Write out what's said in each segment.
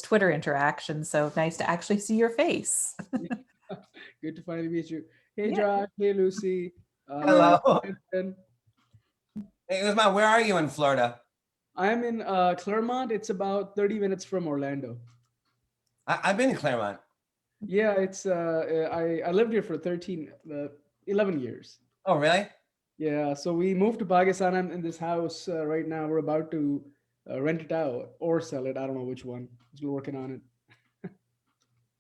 this Twitter interaction. So nice to actually see your face. Good to finally meet you. Hey, Yeah. Josh. Hey, Lucy. Hello. Hey, Usman, where are you in Florida? I'm in Claremont. It's about 30 minutes from Orlando. I've been in Claremont. Yeah, it's I lived here for 11 years. Oh, really? Yeah, so we moved to Pakistan. I'm in this house right now. We're about to rent it out or sell it. I don't know which one. We're working on it.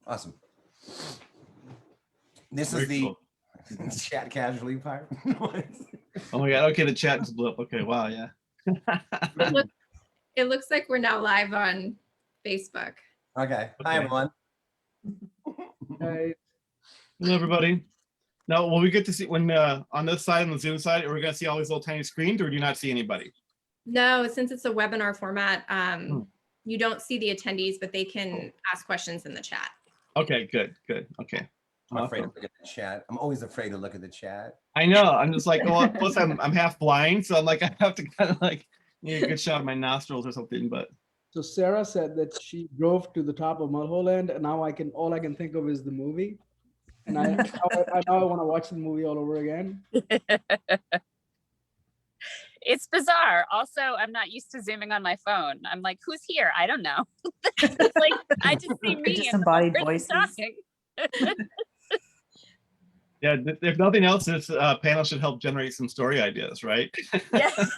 Awesome. This Very is the cool. chat casually part. Oh my God. Okay, the chat just blew up. Okay, wow, yeah. It looks like we're now live on Facebook. Okay. Hi, Okay. everyone. Hey, Hello, everybody. Now, will we get to see when on this side, on the Zoom side, are we going to see all these little tiny screens, or do you not see anybody? No, since it's a webinar format, you don't see the attendees, but they can ask questions in the chat. Okay, good, good. Okay. I'm afraid to look at the chat. I'm always afraid to look at the chat. I know. I'm just like, well, plus I'm half blind, so I'm like, I have to kind of like need a good shot of my nostrils or something. But so Sarah said that she drove to the top of Mulholland, and now all I can think of is the movie. And I now I want to watch the movie all over again. It's bizarre. Also, I'm not used to zooming on my phone. I'm like, who's here? I don't know. It's like I just see me and Disembodied the person voices. talking. yeah, if nothing else, this panel should help generate some story ideas, right? Yes.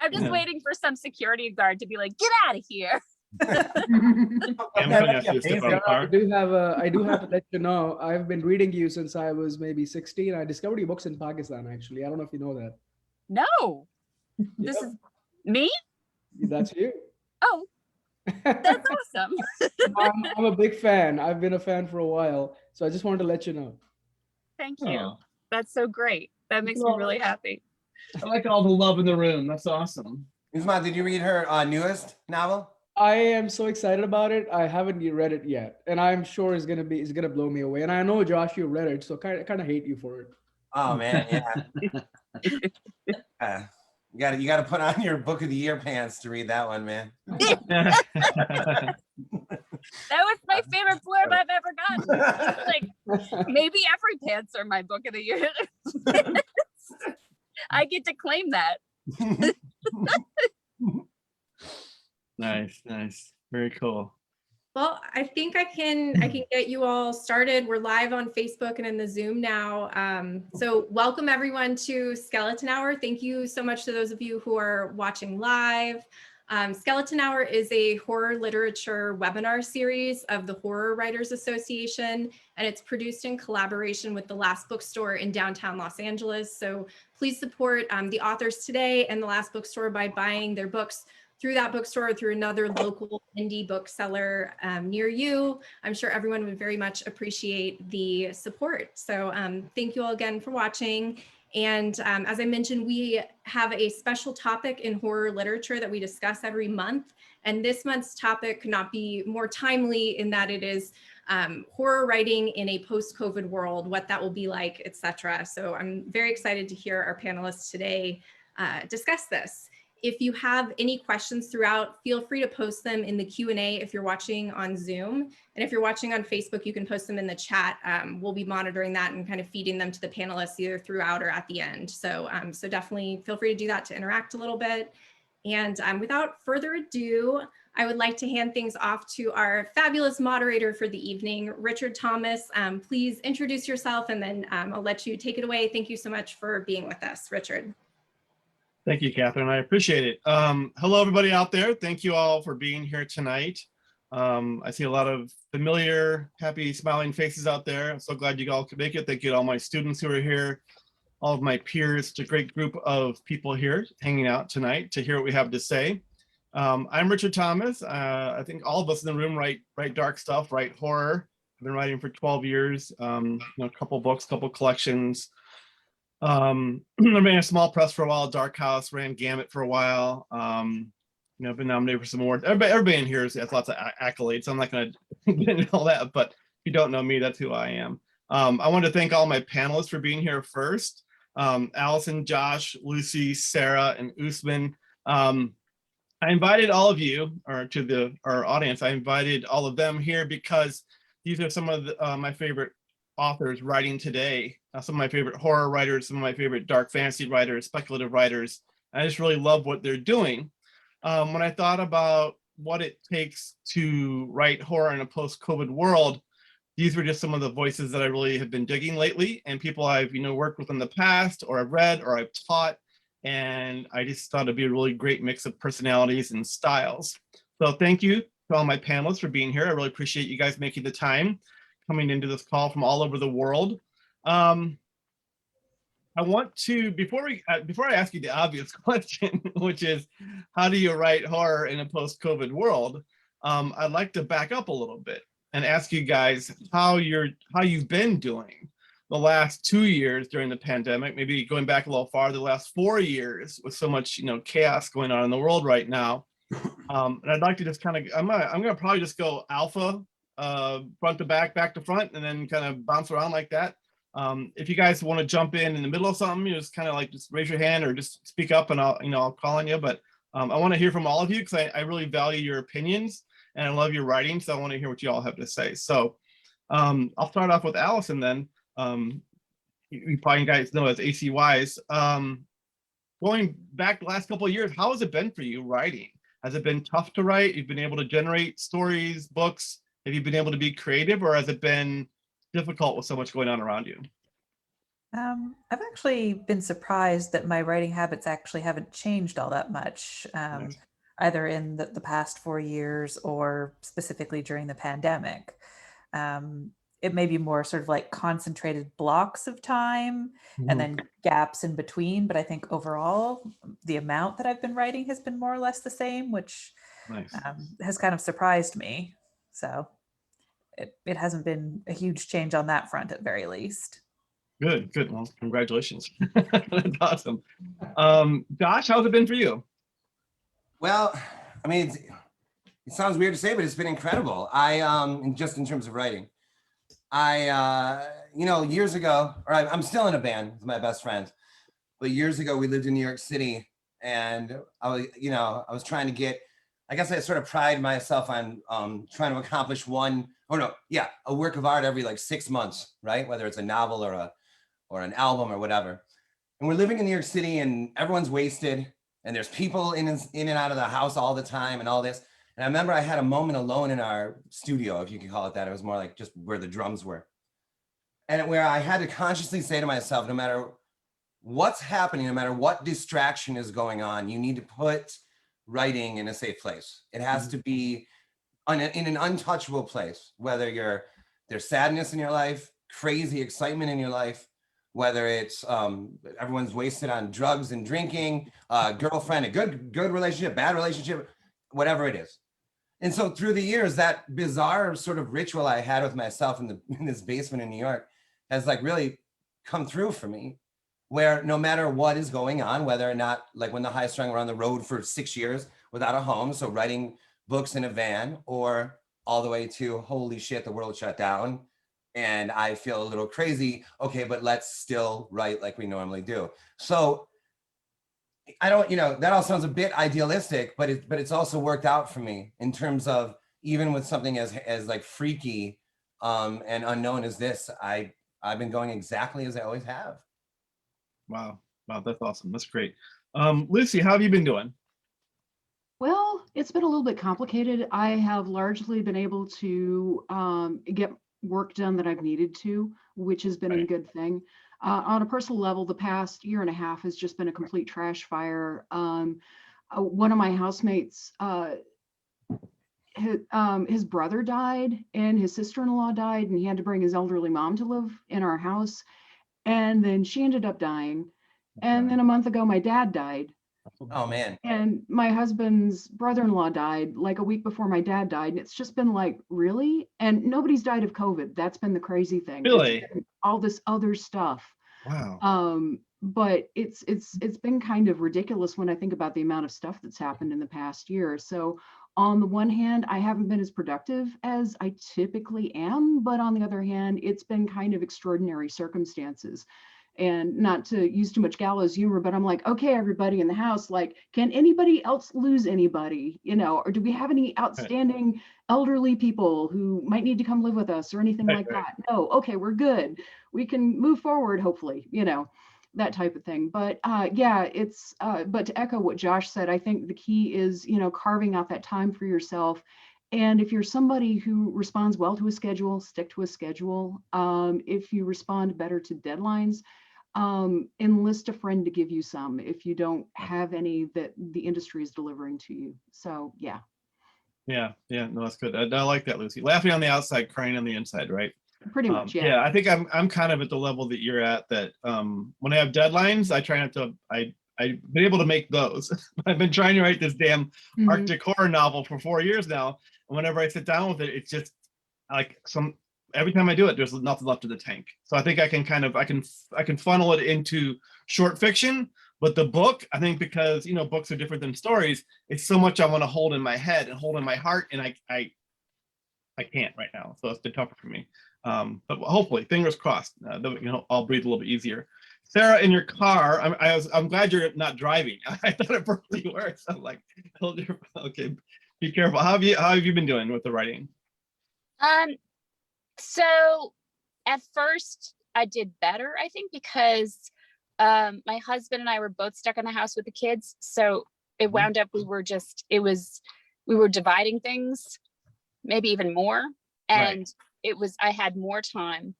I'm just waiting for some security guard to be like, get out of here. I'm gonna ask you to step out of the car. I do have to let you know, I've been reading you since I was maybe 16. I discovered your books in Pakistan, actually. I don't know if you know that. No, this is me. That's you. Oh, that's awesome. I'm a big fan. I've been a fan for a while. So I just wanted to let you know. Thank you. Oh. That's so great. That makes me really happy. I like all the love in the room. That's awesome. Usman, did you read her newest novel? I am so excited about it. I haven't read it yet, and I'm sure it's gonna blow me away. And I know Josh, you read it, so kind of hate you for it. Oh man, yeah. You gotta put on your book of the year pants to read that one, man. That was my favorite blurb I've ever gotten. Like, maybe every pants are my book of the year. I get to claim that. Nice, nice, very cool. Well, I think I can get you all started. We're live on Facebook and in the Zoom now. So welcome everyone to Skeleton Hour. Thank you so much to those of you who are watching live. Skeleton Hour is a horror literature webinar series of the Horror Writers Association, and it's produced in collaboration with the Last Bookstore in downtown Los Angeles. So please support the authors today and the Last Bookstore by buying their books through that bookstore or through another local indie bookseller near you. I'm sure everyone would very much appreciate the support. So thank you all again for watching. And as I mentioned, we have a special topic in horror literature that we discuss every month. And this month's topic could not be more timely in that it is horror writing in a post-COVID world, what that will be like, etc. So I'm very excited to hear our panelists today discuss this. If you have any questions throughout, feel free to post them in the Q&A if you're watching on Zoom. And if you're watching on Facebook, you can post them in the chat. We'll be monitoring that and kind of feeding them to the panelists either throughout or at the end. So, so definitely feel free to do that to interact a little bit. And without further ado, I would like to hand things off to our fabulous moderator for the evening, Richard Thomas. Please introduce yourself and then I'll let you take it away. Thank you so much for being with us, Richard. Thank you, Catherine. I appreciate it. Hello, everybody out there. Thank you all for being here tonight. I see a lot of familiar, happy, smiling faces out there. I'm so glad you all could make it. Thank you to all my students who are here, all of my peers. It's a great group of people here hanging out tonight to hear what we have to say. I'm Richard Thomas. I think all of us in the room write dark stuff, write horror. I've been writing for 12 years, a couple books, couple collections. I ran a small press for a while, Dark House, ran Gamut for a while. I've been nominated for some awards. Everybody in here has lots of accolades. So I'm not going to get into all that, but if you don't know me, that's who I am. I want to thank all my panelists for being here first. Allison, Josh, Lucy, Sarah, and Usman. I I invited all of you, or to our audience, I invited all of them here because these are some of my favorite authors writing today. Some of my favorite horror writers, some of my favorite dark fantasy writers, speculative writers. I just really love what they're doing. When I thought about what it takes to write horror in a post-COVID world, these were just some of the voices that I really have been digging lately, and people I've worked with in the past, or I've read, or I've taught. And I just thought it'd be a really great mix of personalities and styles. So thank you to all my panelists for being here. I really appreciate you guys making the time, coming into this call from all over the world. I want to, before I ask you the obvious question, which is, how do you write horror in a post-COVID world? I'd like to back up a little bit and ask you guys how you've been doing the last 2 years during the pandemic, maybe going back a little farther, the last 4 years with so much chaos going on in the world right now. And I'd like to just kind of, I'm gonna probably just go alpha, front to back, back to front, and then kind of bounce around like that. If you guys want to jump in the middle of something, you just kind of like just raise your hand or just speak up, and I'll call on you. But I want to hear from all of you because I really value your opinions and I love your writing, so I want to hear what you all have to say. So I'll start off with Allison then. You probably guys know as AC Wise. Going back the last couple of years, how has it been for you writing? Has it been tough to write? You've been able to generate stories, books? Have you been able to be creative, or has it been difficult with so much going on around you? I've actually been surprised that my writing habits actually haven't changed all that much, Nice. either in the past 4 years or specifically during the pandemic. It may be more sort of like concentrated blocks of time and then gaps in between, but I think overall the amount that I've been writing has been more or less the same, which Nice. has kind of surprised me. So it hasn't been a huge change on that front at very least. Good. Well, congratulations. That's awesome. Josh, how's it been for you? Well, I mean, it sounds weird to say, but it's been incredible. Just in terms of writing, years ago, or I'm still in a band with my best friends, but years ago we lived in New York City, and I was trying to get, I guess I sort of pride myself on trying to accomplish a work of art every like 6 months, right? Whether it's a novel or an album or whatever. And we're living in New York City, and everyone's wasted, and there's people in and out of the house all the time and all this. And I remember I had a moment alone in our studio, if you could call it that. It was more like just where the drums were. And where I had to consciously say to myself, no matter what's happening, no matter what distraction is going on, you need to put writing in a safe place. It has to be in an untouchable place, whether there's sadness in your life, crazy excitement in your life, whether it's everyone's wasted on drugs and drinking, girlfriend, a good relationship, bad relationship, whatever it is. And so through the years, that bizarre sort of ritual I had with myself in this basement in New York has like really come through for me, where no matter what is going on, whether or not, like when the High Strung were on the road for 6 years without a home, so writing books in a van, or all the way to holy shit, the world shut down and I feel a little crazy. Okay, but let's still write like we normally do. So I don't, that all sounds a bit idealistic, but it's also worked out for me in terms of, even with something as like freaky and unknown as this, I've been going exactly as I always have. Wow, that's awesome. That's great. Lucy, how have you been doing? Well, it's been a little bit complicated. I have largely been able to get work done that I've needed to, which has been a good thing. On a personal level, the past year and a half has just been a complete trash fire. One of my housemates, his brother died and his sister-in-law died, and he had to bring his elderly mom to live in our house. And then she ended up dying. And then a month ago, my dad died. Oh man. And my husband's brother-in-law died like a week before my dad died. And it's just been like, really? And nobody's died of COVID. That's been the crazy thing. Really? All this other stuff. Wow. But it's been kind of ridiculous when I think about the amount of stuff that's happened in the past year. So on the one hand, I haven't been as productive as I typically am, but on the other hand, it's been kind of extraordinary circumstances. And not to use too much gallows humor, but I'm like, okay, everybody in the house, like, can anybody else lose anybody, or do we have any outstanding elderly people who might need to come live with us or anything like that? No, okay, we're good. We can move forward, hopefully, that type of thing. But yeah, but to echo what Josh said, I think the key is, carving out that time for yourself. And if you're somebody who responds well to a schedule, stick to a schedule. If you respond better to deadlines, enlist a friend to give you some if you don't have any that the industry is delivering to you. So yeah. Yeah, no, that's good. I like that, Lucy. Laughing on the outside, crying on the inside, right? Pretty much, yeah. Yeah, I think I'm kind of at the level that you're at, that when I have deadlines, I try not to, I've been able to make those. I've been trying to write this damn Arctic horror novel for 4 years now. And whenever I sit down with it, it's just like every time I do it, there's nothing left in the tank. So I think I can funnel it into short fiction. But the book, I think, because books are different than stories, it's so much I want to hold in my head and hold in my heart, and I can't right now. So it's been tougher for me. But hopefully, fingers crossed, I'll breathe a little bit easier. Sarah, in your car, I'm glad you're not driving. I thought it probably works. I'm like, okay, be careful. How have you been doing with the writing? So at first I did better, I think, because my husband and I were both stuck in the house with the kids. So it wound up, we were dividing things, maybe even more. And I had more time.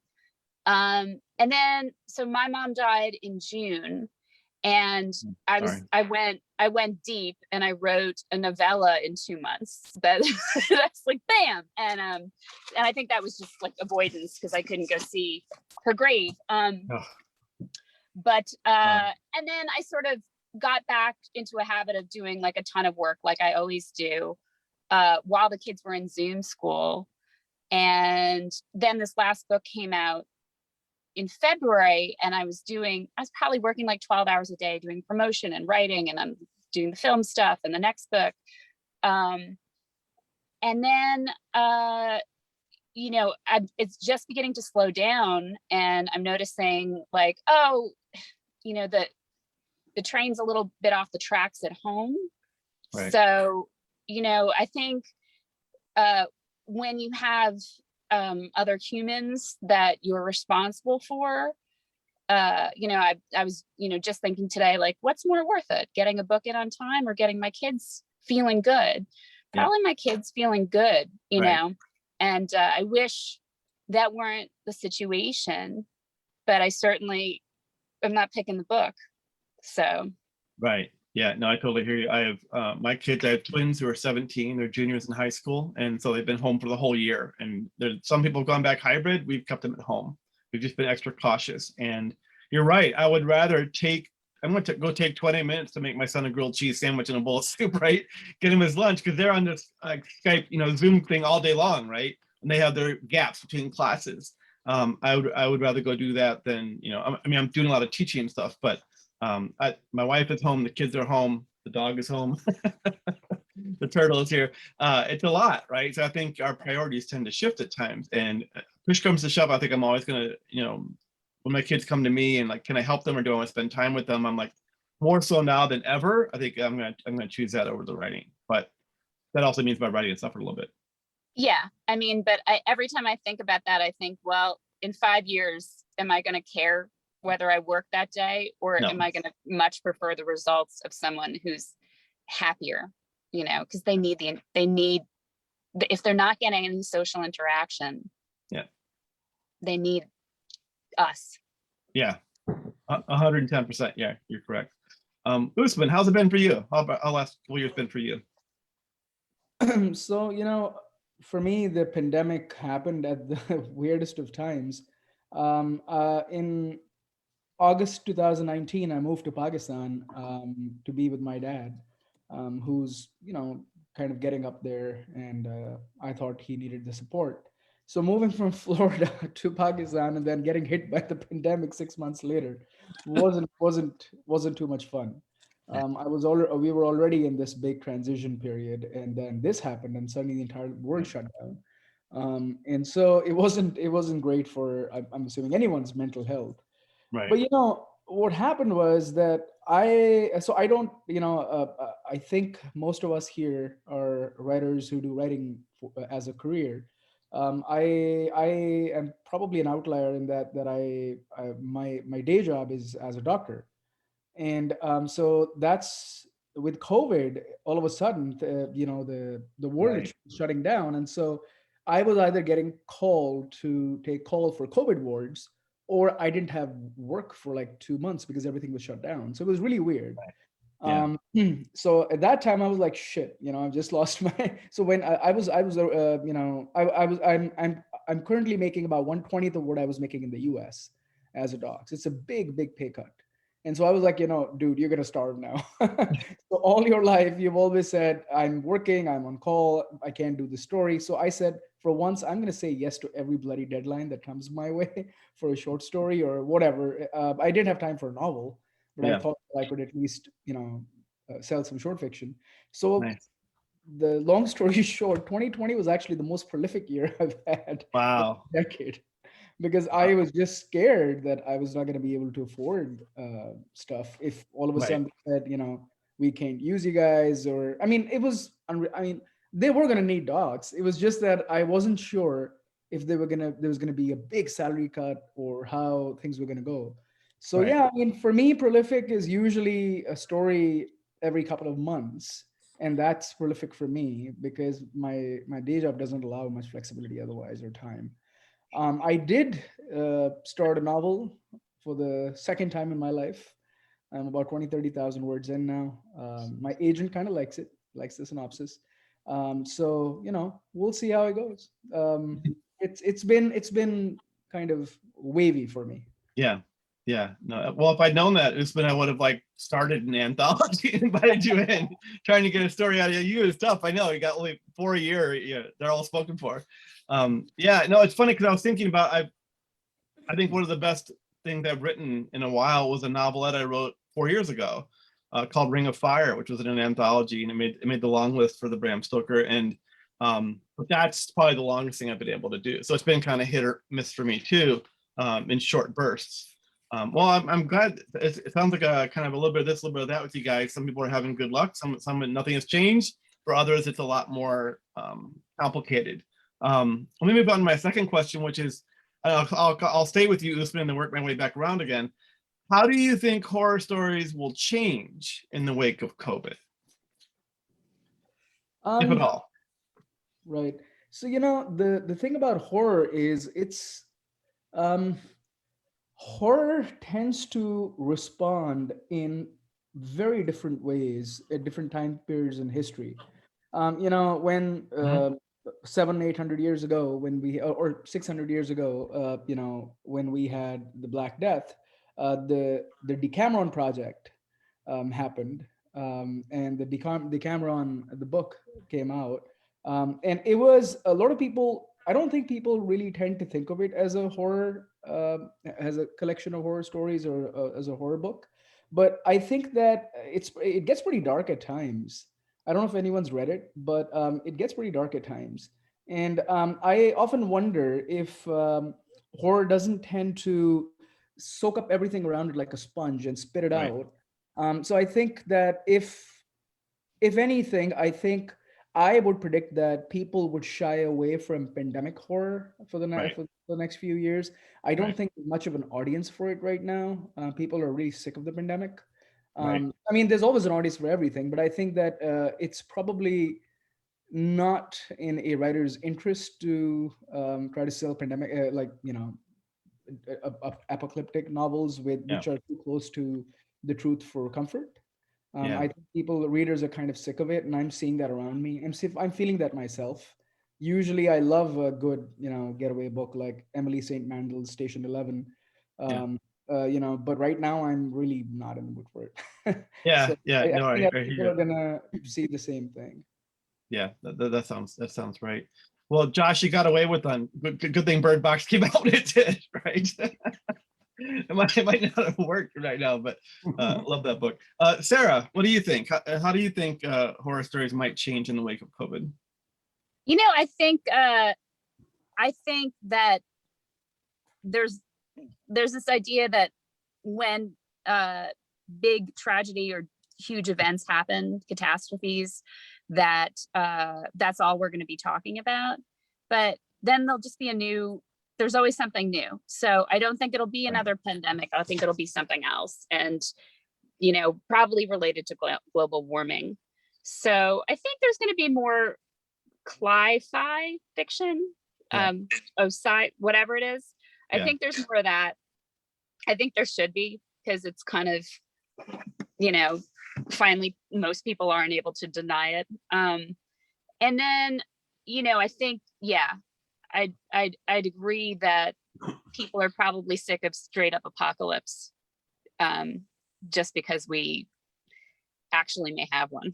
And then, so my mom died in June, and I went deep, and I wrote a novella in 2 months. That's like, bam. And I think that was just like avoidance, because I couldn't go see her grave. But and then I sort of got back into a habit of doing like a ton of work, like I always do, while the kids were in Zoom school. And then this last book came out in February, and I was probably working like 12 hours a day doing promotion and writing, and I'm doing the film stuff and the next book. And then, it's just beginning to slow down, and I'm noticing like, the train's a little bit off the tracks at home. Right. So, I think when you have other humans that you're responsible for, I was, just thinking today, like, what's more worth it, getting a book in on time or getting my kids feeling good? Probably my kids feeling good, you know, and I wish that weren't the situation, but I certainly am not picking the book. So. Right. Yeah, no, I totally hear you. I have my kids, I have twins who are 17, they're juniors in high school. And so they've been home for the whole year. And some people have gone back hybrid. We've kept them at home. We've just been extra cautious. And you're right. I would rather I'm going to go take 20 minutes to make my son a grilled cheese sandwich and a bowl of soup, right? Get him his lunch, because they're on this Skype, Zoom thing all day long, right? And they have their gaps between classes. I would rather go do that than, I'm doing a lot of teaching and stuff, but my wife is home, the kids are home, the dog is home, the turtle is here. It's a lot, right? So I think our priorities tend to shift at times, and push comes to shove, I think I'm always gonna, when my kids come to me and like, can I help them or do I want to spend time with them? I'm like, more so now than ever, I think I'm gonna choose that over the writing. But that also means my writing has suffered a little bit. Yeah, but every time I think about that, I think, well, in 5 years, am I gonna care whether I work that day, or am I going to much prefer the results of someone who's happier, because they need if they're not getting any social interaction, they need us. Yeah, 110%. Yeah, you're correct. Usman, how's it been for you? I'll ask what it's been for you. So, for me, the pandemic happened at the weirdest of times. In August 2019, I moved to Pakistan to be with my dad, who's, kind of getting up there, and I thought he needed the support. So moving from Florida to Pakistan and then getting hit by the pandemic 6 months later wasn't too much fun. We were already in this big transition period, and then this happened, and suddenly the entire world shut down. And so it wasn't great for, I'm assuming, anyone's mental health. Right. But what happened was that I don't, I think most of us here are writers who do writing as a career. I am probably an outlier in that my day job is as a doctor. And so that's with COVID, all of a sudden, the world Right. is shutting down. And so I was either getting called to take call for COVID wards, or I didn't have work for like 2 months because everything was shut down. So it was really weird. Yeah. So at that time I was like, shit, I've just lost my, so when I'm currently making about 1/20th of what I was making in the US as a doc. So it's a big pay cut. And so I was like, dude, you're going to starve now. So all your life, you've always said, I'm working, I'm on call, I can't do the story. So I said, for once, I'm going to say yes to every bloody deadline that comes my way for a short story or whatever. I didn't have time for a novel, but I Yeah. thought I could at least, sell some short fiction. So Nice. the long story short, 2020 was actually the most prolific year I've had Wow. in a decade, because I was just scared that I was not going to be able to afford stuff if all of a Right. sudden they said, we can't use you guys, or it was, they were going to need docs. It was just that I wasn't sure if there was going to be a big salary cut or how things were going to go. So Right. yeah, for me, prolific is usually a story every couple of months. And that's prolific for me because my day job doesn't allow much flexibility otherwise, or time. I did start a novel for the second time in my life. I'm about 30,000 words in now. My agent kind of likes the synopsis. So, we'll see how it goes. It's been kind of wavy for me. Yeah. Yeah. No. Well, if I'd known that, Usman, I would have started an anthology and invited you in. Trying to get a story out of you is tough. I know you got only 4 a year. Yeah, they're all spoken for. Yeah. No, it's funny because I was thinking about I think one of the best things I've written in a while was a novelette I wrote 4 years ago called Ring of Fire, which was in an anthology, and it made the long list for the Bram Stoker. And but that's probably the longest thing I've been able to do. So it's been kind of hit or miss for me too, in short bursts. Well, I'm glad. It sounds like a kind of a little bit of this, a little bit of that with you guys. Some people are having good luck. Some nothing has changed. For others, it's a lot more complicated. Let me move on to my second question, which is, I'll stay with you, Usman, and then work my way back around again. How do you think horror stories will change in the wake of COVID, if at all? Right. So the thing about horror is horror tends to respond in very different ways at different time periods in history. When 700-800 years ago, when we or 600 years ago, when we had the Black Death, the Decameron Project happened, and the Decameron, the book came out, and it was a lot of people. I don't think people really tend to think of it as a horror, as a collection of horror stories, or as a horror book. But I think that it gets pretty dark at times. I don't know if anyone's read it, but it gets pretty dark at times. And I often wonder if horror doesn't tend to soak up everything around it like a sponge and spit it Right. out. So I think that if anything, I think I would predict that people would shy away from pandemic horror for the Right. for the next few years. I don't Right. think there's much of an audience for it right now. People are really sick of the pandemic. Right. There's always an audience for everything, but I think that it's probably not in a writer's interest to try to sell pandemic, apocalyptic novels which are too close to the truth for comfort. I think readers are kind of sick of it, and I'm seeing that around me. I'm feeling that myself. Usually, I love a good, getaway book like Emily St. Mandel's Station 11. But right now I'm really not in the mood for it. Yeah. So Yeah. I No, think I that hear people you. are gonna see the same thing. Yeah, that sounds right. Well, Josh, you got away with one. Good thing Bird Box came out when it did, right? It might not have worked right now, but love that book. Sarah, what do you think? How do you think horror stories might change in the wake of COVID? I think that there's this idea that when big tragedy or huge events happen, catastrophes, that that's all we're going to be talking about. But then there'll just be there's always something new. So I don't think it'll be another pandemic. I think it'll be something else. And, you know, probably related to global warming. So I think there's going to be more cli-fi fiction, sci, whatever it is. I think there's more of that. I think there should be, because it's kind of, you know, finally most people aren't able to deny it. And then, you know, I think, I'd agree that people are probably sick of straight up apocalypse, just because we actually may have one.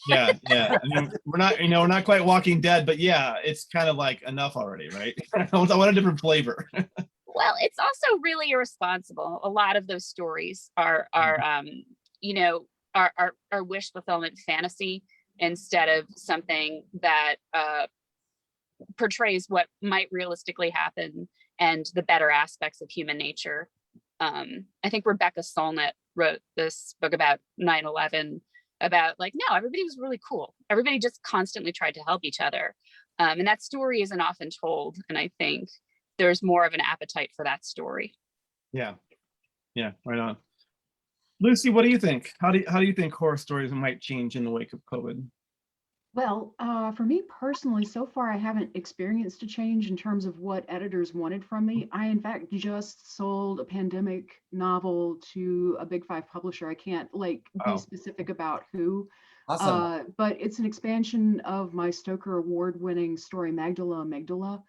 Yeah. I mean, we're not quite Walking Dead, but yeah, it's kind of like enough already, right? I want a different flavor. Well, it's also really irresponsible. A lot of those stories are you know, are wish fulfillment fantasy instead of something that portrays what might realistically happen and the better aspects of human nature. I think Rebecca Solnit wrote this book about 9/11, about like, no, everybody was really cool. Everybody just constantly tried to help each other. And that story isn't often told. And I think there's more of an appetite for that story. Yeah, right on. Lucy, what do you think? How do you think horror stories might change in the wake of COVID? Well, for me personally, so far I haven't experienced a change in terms of what editors wanted from me. I, in fact, just sold a pandemic novel to a Big Five publisher. I can't be specific about who. Awesome. But it's an expansion of my Stoker Award-winning story, Magdala.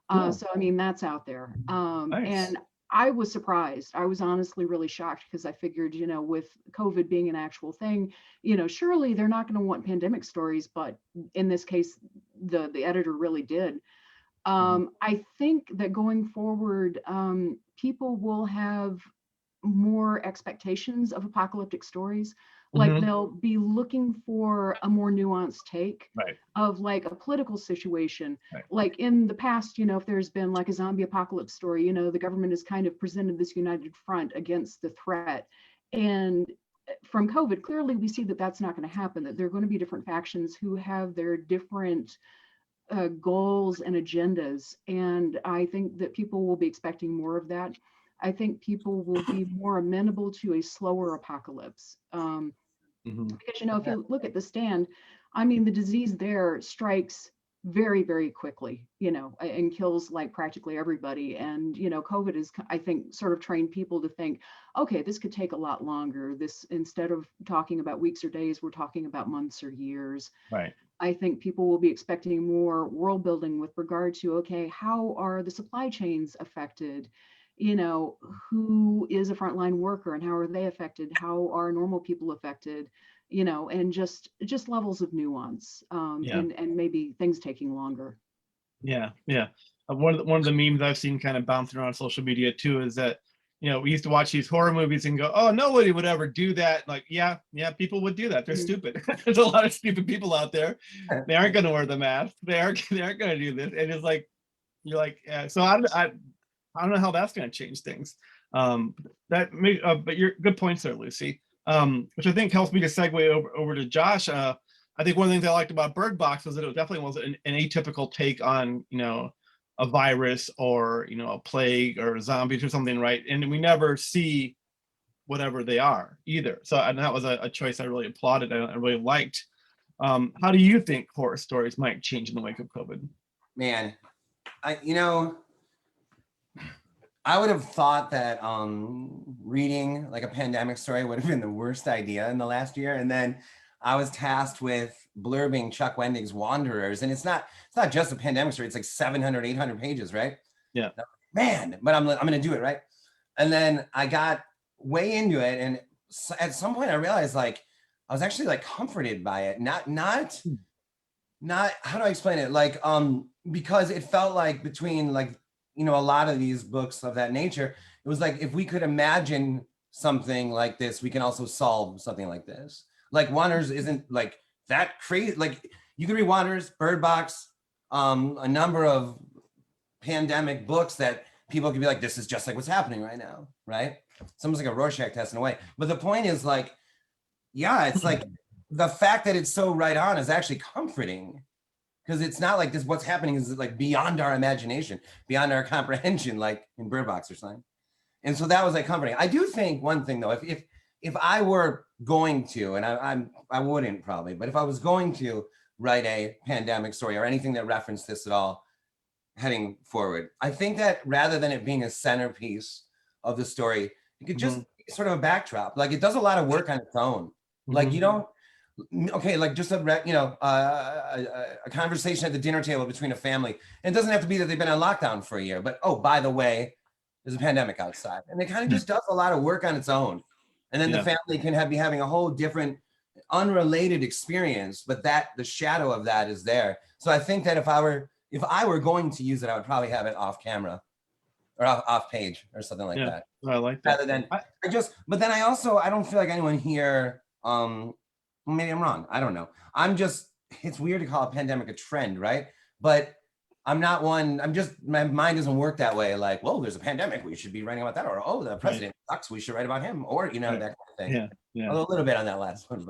So, I mean, that's out there. Nice. And I was surprised. I was honestly really shocked, because I figured, you know, with COVID being an actual thing, you know, surely they're not going to want pandemic stories. But in this case, the editor really did. I think that going forward, people will have more expectations of apocalyptic stories. Like they'll be looking for a more nuanced take of like a political situation. Like in the past, you know, if there's been like a zombie apocalypse story, you know, the government has kind of presented this united front against the threat. And from COVID, clearly we see that that's not going to happen, that there are going to be different factions who have their different goals and agendas. And I think that people will be expecting more of that. I think people will be more amenable to a slower apocalypse. Because, you know, if you look at The Stand, I mean, the disease there strikes very, very quickly, you know, and kills like practically everybody. And, you know, COVID is, I think, sort of trained people to think, okay, this could take a lot longer. This, instead of talking about weeks or days, we're talking about months or years. Right. I think people will be expecting more world building with regard to, okay, how are the supply chains affected? You know, who is a frontline worker and how are they affected? How are normal people affected? You know, and just levels of nuance, and maybe things taking longer. Yeah. One of the memes I've seen kind of bouncing around social media too is that, you know, we used to watch these horror movies and go, oh, nobody would ever do that. Like, yeah, people would do that. They're stupid. There's a lot of stupid people out there. They aren't going to wear the mask. They aren't going to do this. And it's like, you're like, so I don't know how that's going to change things. But you're good points there, Lucy. Which I think helps me to segue over to Josh. I think one of the things I liked about Bird Box was that it definitely was an atypical take on, you know, a virus or, you know, a plague or zombies or something, right? And we never see whatever they are either. So, and that was a choice I really applauded. I really liked. How do you think horror stories might change in the wake of COVID? Man, I would have thought that reading like a pandemic story would have been the worst idea in the last year. And then I was tasked with blurbing Chuck Wendig's Wanderers. And it's not just a pandemic story. It's like 700, 800 pages, right? Yeah. Man, but I'm going to do it, right? And then I got way into it. And at some point I realized like, I was actually like comforted by it. Not, how do I explain it? Like, because it felt like between like, you know, a lot of these books of that nature, it was like, if we could imagine something like this, we can also solve something like this. Like Wanderers isn't like that crazy. Like you can read Wanderers, Bird Box, a number of pandemic books that people could be like, this is just like what's happening right now, right? it's almost like a Rorschach test in a way. But the point is like, yeah, it's like the fact that it's so right on is actually comforting, because it's not like this, what's happening is like beyond our imagination, beyond our comprehension, like in Bird Box or something. And so that was like comforting. I do think one thing though, if I were going to, and I wouldn't probably, but if I was going to write a pandemic story or anything that referenced this at all heading forward, I think that rather than it being a centerpiece of the story, it could just be sort of a backdrop. Like it does a lot of work on its own. Like you don't, okay, like just a conversation at the dinner table between a family. And it doesn't have to be that they've been on lockdown for a year, but oh, by the way, there's a pandemic outside. And it kind of just does a lot of work on its own. And then the family can be having a whole different unrelated experience, but that the shadow of that is there. So I think that if I were going to use it, I would probably have it off camera or off page or something like that. I like that. Rather than but then I don't feel like anyone here, maybe I'm wrong. I don't know. It's weird to call a pandemic a trend, right? But I'm not one, my mind doesn't work that way. Like, whoa, there's a pandemic, we should be writing about that. Or, oh, the president sucks, we should write about him. Or, that kind of thing. Yeah. A little bit on that last one,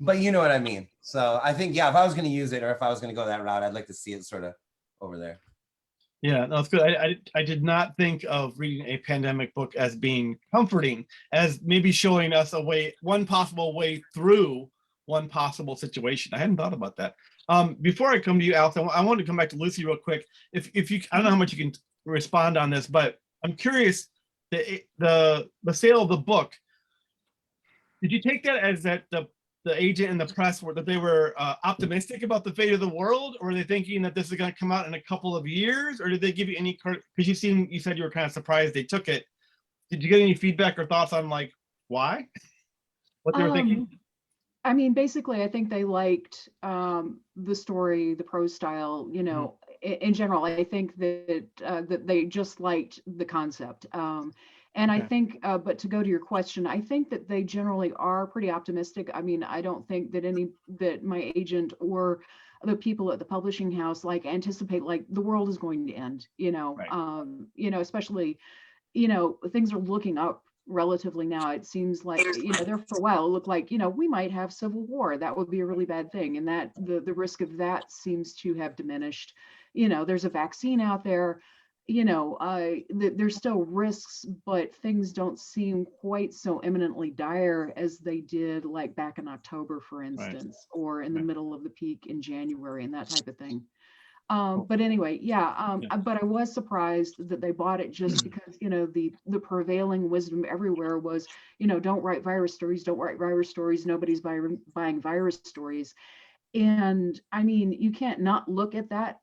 but you know what I mean? So I think, if I was going to use it or if I was going to go that route, I'd like to see it sort of over there. Yeah, no, it's good. I did not think of reading a pandemic book as being comforting, as maybe showing us one possible way through one possible situation. I hadn't thought about that. Before I come to you, Alex, I wanted to come back to Lucy real quick. If you, I don't know how much you can respond on this, but I'm curious, the sale of the book, did you take that as that the agent and the press that they were optimistic about the fate of the world, or were they thinking that this is going to come out in a couple of years, or did they give you any, because you said you were kind of surprised they took it. Did you get any feedback or thoughts on like why? What they were thinking? I mean, basically, I think they liked the story, the prose style, in general. I think that that they just liked the concept. And I think, but to go to your question, I think that they generally are pretty optimistic. I mean, I don't think that my agent or the people at the publishing house anticipate the world is going to end, right. Especially, things are looking up relatively now. It seems like, there for a while, it looked like, we might have civil war. That would be a really bad thing. And that the risk of that seems to have diminished. There's a vaccine out there. There's still risks, but things don't seem quite so imminently dire as they did back in October, for instance, right. Or in the middle of the peak in January and that type of thing. But anyway, but I was surprised that they bought it just because, the prevailing wisdom everywhere was, don't write virus stories, nobody's buying virus stories. And I mean, you can't not look at that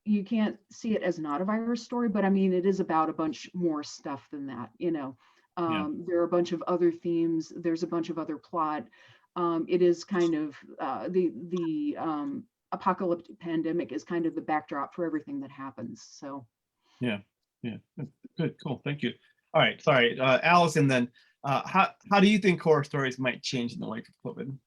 you can't see it as not a virus story, but I mean, it is about a bunch more stuff than that, there are a bunch of other themes, there's a bunch of other plot. It is kind of the apocalyptic pandemic is kind of the backdrop for everything that happens. So yeah, good, cool, thank you. All right, sorry, Allison, then how do you think horror stories might change in the wake of COVID?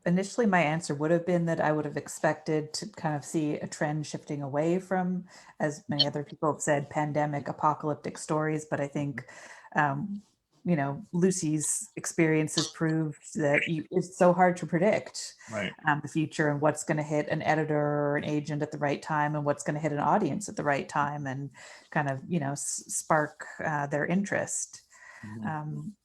Initially, my answer would have been that I would have expected to kind of see a trend shifting away from, as many other people have said, pandemic apocalyptic stories. But I think, Lucy's experience has proved that it's so hard to predict the future and what's going to hit an editor or an agent at the right time and what's going to hit an audience at the right time and kind of, spark their interest.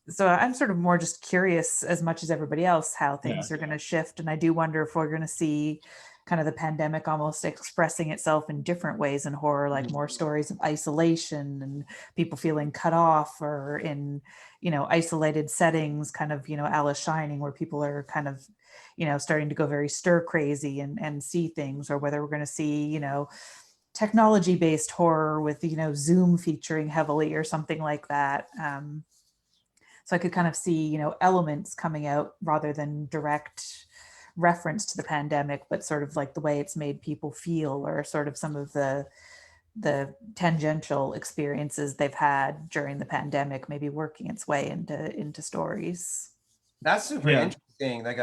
So I'm sort of more just curious as much as everybody else how things are going to shift. And I do wonder if we're going to see kind of the pandemic almost expressing itself in different ways in horror, like more stories of isolation and people feeling cut off, or in, isolated settings, kind of, a la Shining, where people are kind of, starting to go very stir crazy and see things, or whether we're going to see, technology-based horror with, Zoom featuring heavily or something like that. So I could kind of see, elements coming out rather than direct reference to the pandemic, but sort of like the way it's made people feel, or sort of some of the tangential experiences they've had during the pandemic, maybe working its way into stories. That's super interesting. I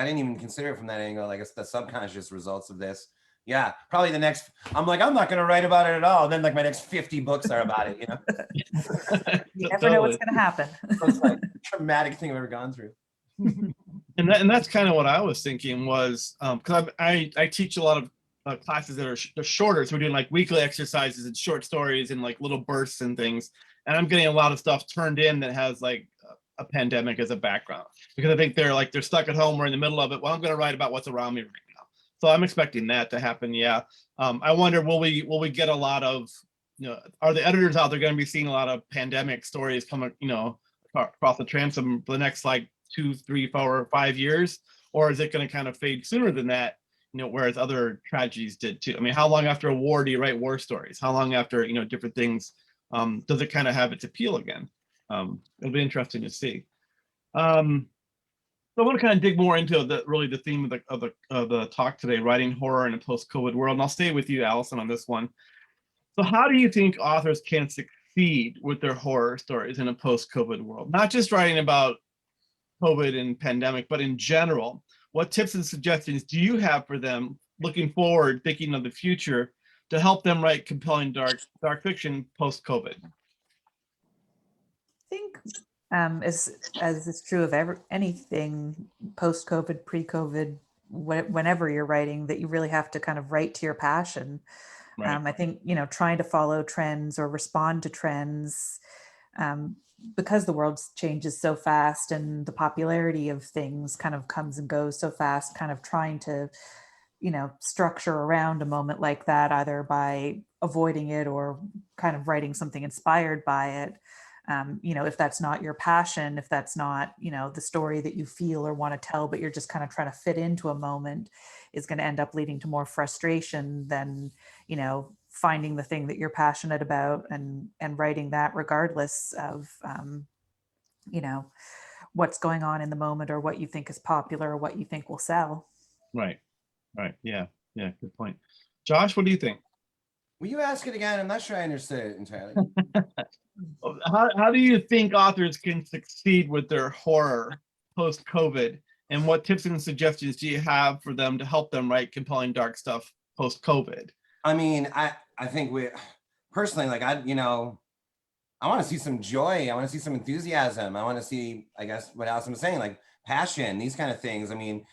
didn't even consider it from that angle. I guess the subconscious results of this Yeah, probably the next, I'm like, I'm not going to write about it at all. Then like my next 50 books are about it, you know? You never know what's going to happen. It's like traumatic thing I've ever gone through. And that's kind of what I was thinking was, because I teach a lot of classes that are they're shorter. So we're doing like weekly exercises and short stories and like little bursts and things. And I'm getting a lot of stuff turned in that has like a pandemic as a background, because I think they're stuck at home. We're in the middle of it. Well, I'm going to write about what's around me right now. So I'm expecting that to happen. Yeah. I wonder, will we get a lot of, are the editors out there going to be seeing a lot of pandemic stories coming, across the transom for the next like 2, 3, 4, or 5 years, or is it going to kind of fade sooner than that? Whereas other tragedies did too. I mean, how long after a war do you write war stories? How long after different things does it kind of have its appeal again? It'll be interesting to see. So I want to kind of dig more into the theme of the talk today: writing horror in a post-COVID world. And I'll stay with you, Allison, on this one. So how do you think authors can succeed with their horror stories in a post-COVID world? Not just writing about COVID and pandemic, but in general. What tips and suggestions do you have for them looking forward, thinking of the future, to help them write compelling dark fiction post-COVID? I think as is true of anything post-COVID, pre-COVID, whenever you're writing, that you really have to kind of write to your passion. Right. I think, trying to follow trends or respond to trends, because the world changes so fast and the popularity of things kind of comes and goes so fast, kind of trying to, structure around a moment like that, either by avoiding it or kind of writing something inspired by it. If that's not your passion, if that's not, the story that you feel or want to tell, but you're just kind of trying to fit into a moment, is going to end up leading to more frustration than, finding the thing that you're passionate about and writing that regardless of, what's going on in the moment or what you think is popular or what you think will sell. Right. Yeah. Good point. Josh, what do you think? Will you ask it again? I'm not sure I understood it entirely. How do you think authors can succeed with their horror post-COVID? And what tips and suggestions do you have for them to help them write compelling dark stuff post-COVID? I mean, I think personally, like I want to see some joy. I want to see some enthusiasm. I want to see, I guess, what Allison was saying, like passion, these kind of things. I mean,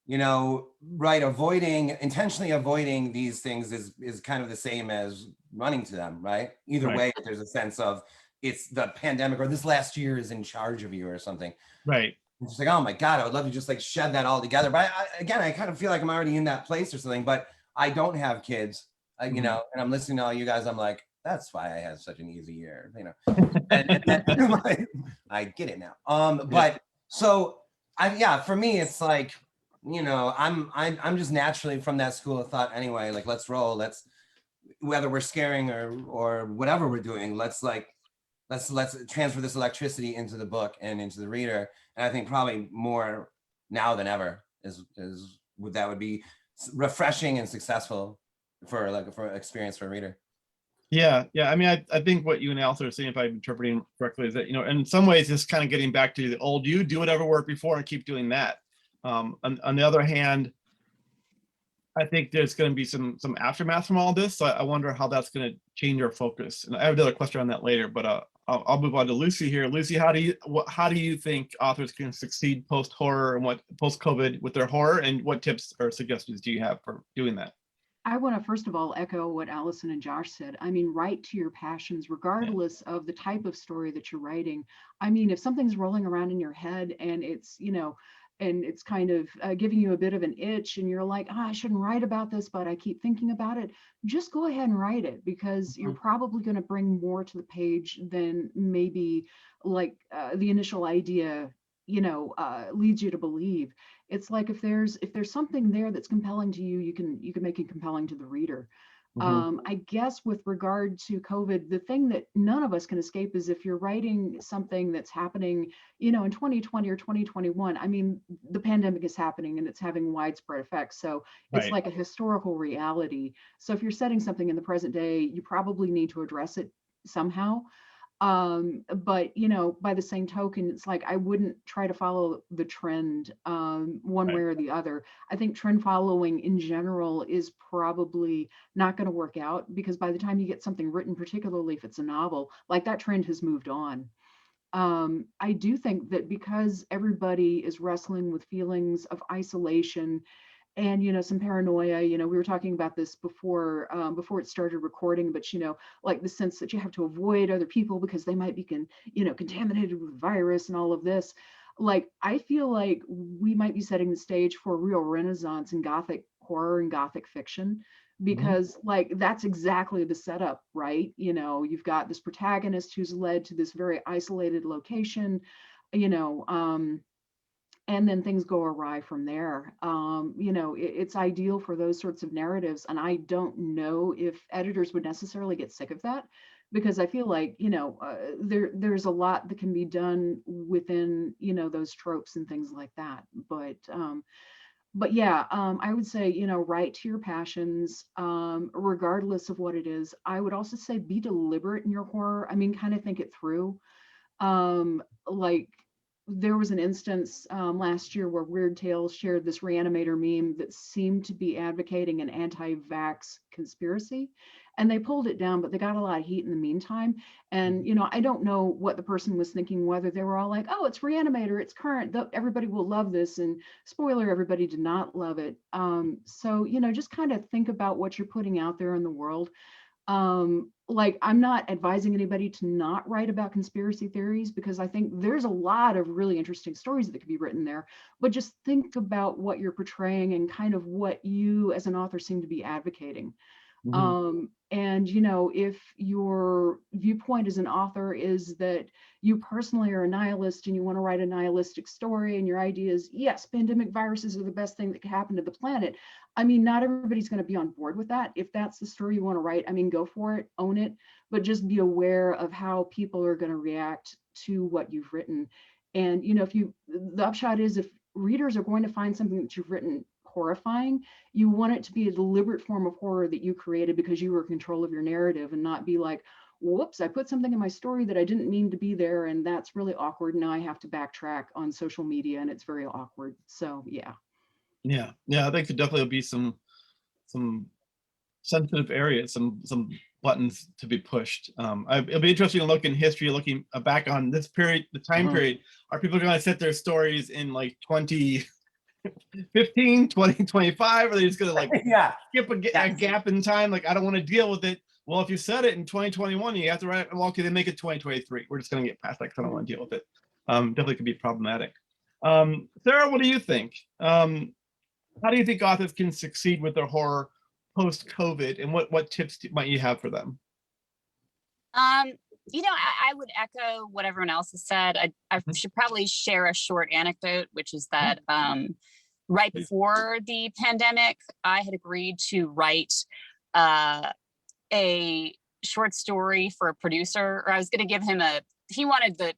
right, intentionally avoiding these things is kind of the same as running to them, right? Either way, there's a sense of it's the pandemic or this last year is in charge of you or something. Right. It's just like, oh my God, I would love to just like shed that all together. But I kind of feel like I'm already in that place or something, but I don't have kids, and I'm listening to all you guys. I'm like, that's why I had such an easy year, and like, I get it now. But so for me, it's like, I'm just naturally from that school of thought anyway, like, let's roll. Whether we're scaring or whatever we're doing, let's transfer this electricity into the book and into the reader. And I think probably more now than ever that would be refreshing and successful for experience for a reader. Yeah. I mean, I think what you and Alice are saying, if I'm interpreting correctly, is that, in some ways, it's kind of getting back to the old you, do whatever worked before and keep doing that. On the other hand, I think there's going to be some aftermath from all this. So I wonder how that's going to change our focus. And I have another question on that later, but I'll move on to Lucy here. Lucy, how do you think authors can succeed post-horror and post-COVID with their horror, and what tips or suggestions do you have for doing that? I want to first of all echo what Allison and Josh said. I mean, write to your passions, regardless of the type of story that you're writing. I mean, if something's rolling around in your head and it's, and it's kind of giving you a bit of an itch and you're like, I shouldn't write about this, but I keep thinking about it, just go ahead and write it, because you're probably going to bring more to the page than maybe like the initial idea, leads you to believe. It's like if there's something there that's compelling to you, you can make it compelling to the reader. I guess with regard to COVID, the thing that none of us can escape is if you're writing something that's happening, in 2020 or 2021, I mean, the pandemic is happening and it's having widespread effects. So it's like a historical reality. So if you're setting something in the present day, you probably need to address it somehow. But you know, by the same token, it's like I wouldn't try to follow the trend one way or the other. I think trend following in general is probably not going to work out, because by the time you get something written, particularly if it's a novel, like that trend has moved on. I do think that because everybody is wrestling with feelings of isolation and, you know, some paranoia, you know, we were talking about this before it started recording, but, you know, like the sense that you have to avoid other people because they might be contaminated with virus and all of this. Like, I feel like we might be setting the stage for a real renaissance in Gothic horror and Gothic fiction, because like that's exactly the setup, right? You know, you've got this protagonist who's led to this very isolated location, you know, and then things go awry from there. You know, it's ideal for those sorts of narratives. And I don't know if editors would necessarily get sick of that, because I feel like, you know, there's a lot that can be done within, you know, those tropes and things like that. But yeah, I would say, you know, write to your passions, regardless of what it is. I would also say be deliberate in your horror. I mean, kind of think it through. Like, there was an instance last year where Weird Tales shared this Reanimator meme that seemed to be advocating an anti-vax conspiracy, and they pulled it down, but they got a lot of heat in the meantime. And, you know, I don't know what the person was thinking, whether they were all like, oh, it's Reanimator, it's current, everybody will love this. And spoiler, everybody did not love it. So, you know, just kind of think about what you're putting out there in the world. Like, I'm not advising anybody to not write about conspiracy theories, because I think there's a lot of really interesting stories that could be written there, but just think about what you're portraying and kind of what you as an author seem to be advocating. And, you know, if your viewpoint as an author is that you personally are a nihilist and you want to write a nihilistic story, and your idea is, yes, pandemic viruses are the best thing that could happen to the planet. I mean, not everybody's going to be on board with that. If that's the story you want to write, I mean, go for it, own it, but just be aware of how people are going to react to what you've written. And, you know, the upshot is, if readers are going to find something that you've written horrifying, you want it to be a deliberate form of horror that you created because you were in control of your narrative, and not be like, whoops, I put something in my story that I didn't mean to be there, and that's really awkward. Now I have to backtrack on social media, and it's very awkward. So yeah. Yeah, I think there definitely will be some sensitive areas, some buttons to be pushed. It'll be interesting to look in history, looking back on this period, the time period. Are people going to set their stories in like 2015, 2025? Or are they just going to like skip a gap in time? Like, I don't want to deal with it. Well, if you said it in 2021, you have to write, well, okay, they make it 2023. We're just going to get past that because I don't want to deal with it. Definitely could be problematic. Sarah, what do you think? How do you think authors can succeed with their horror post-COVID, and what tips might you have for them? You know, I would echo what everyone else has said. I should probably share a short anecdote, which is that right before the pandemic, I had agreed to write a short story for a producer, or I was going to give him he wanted the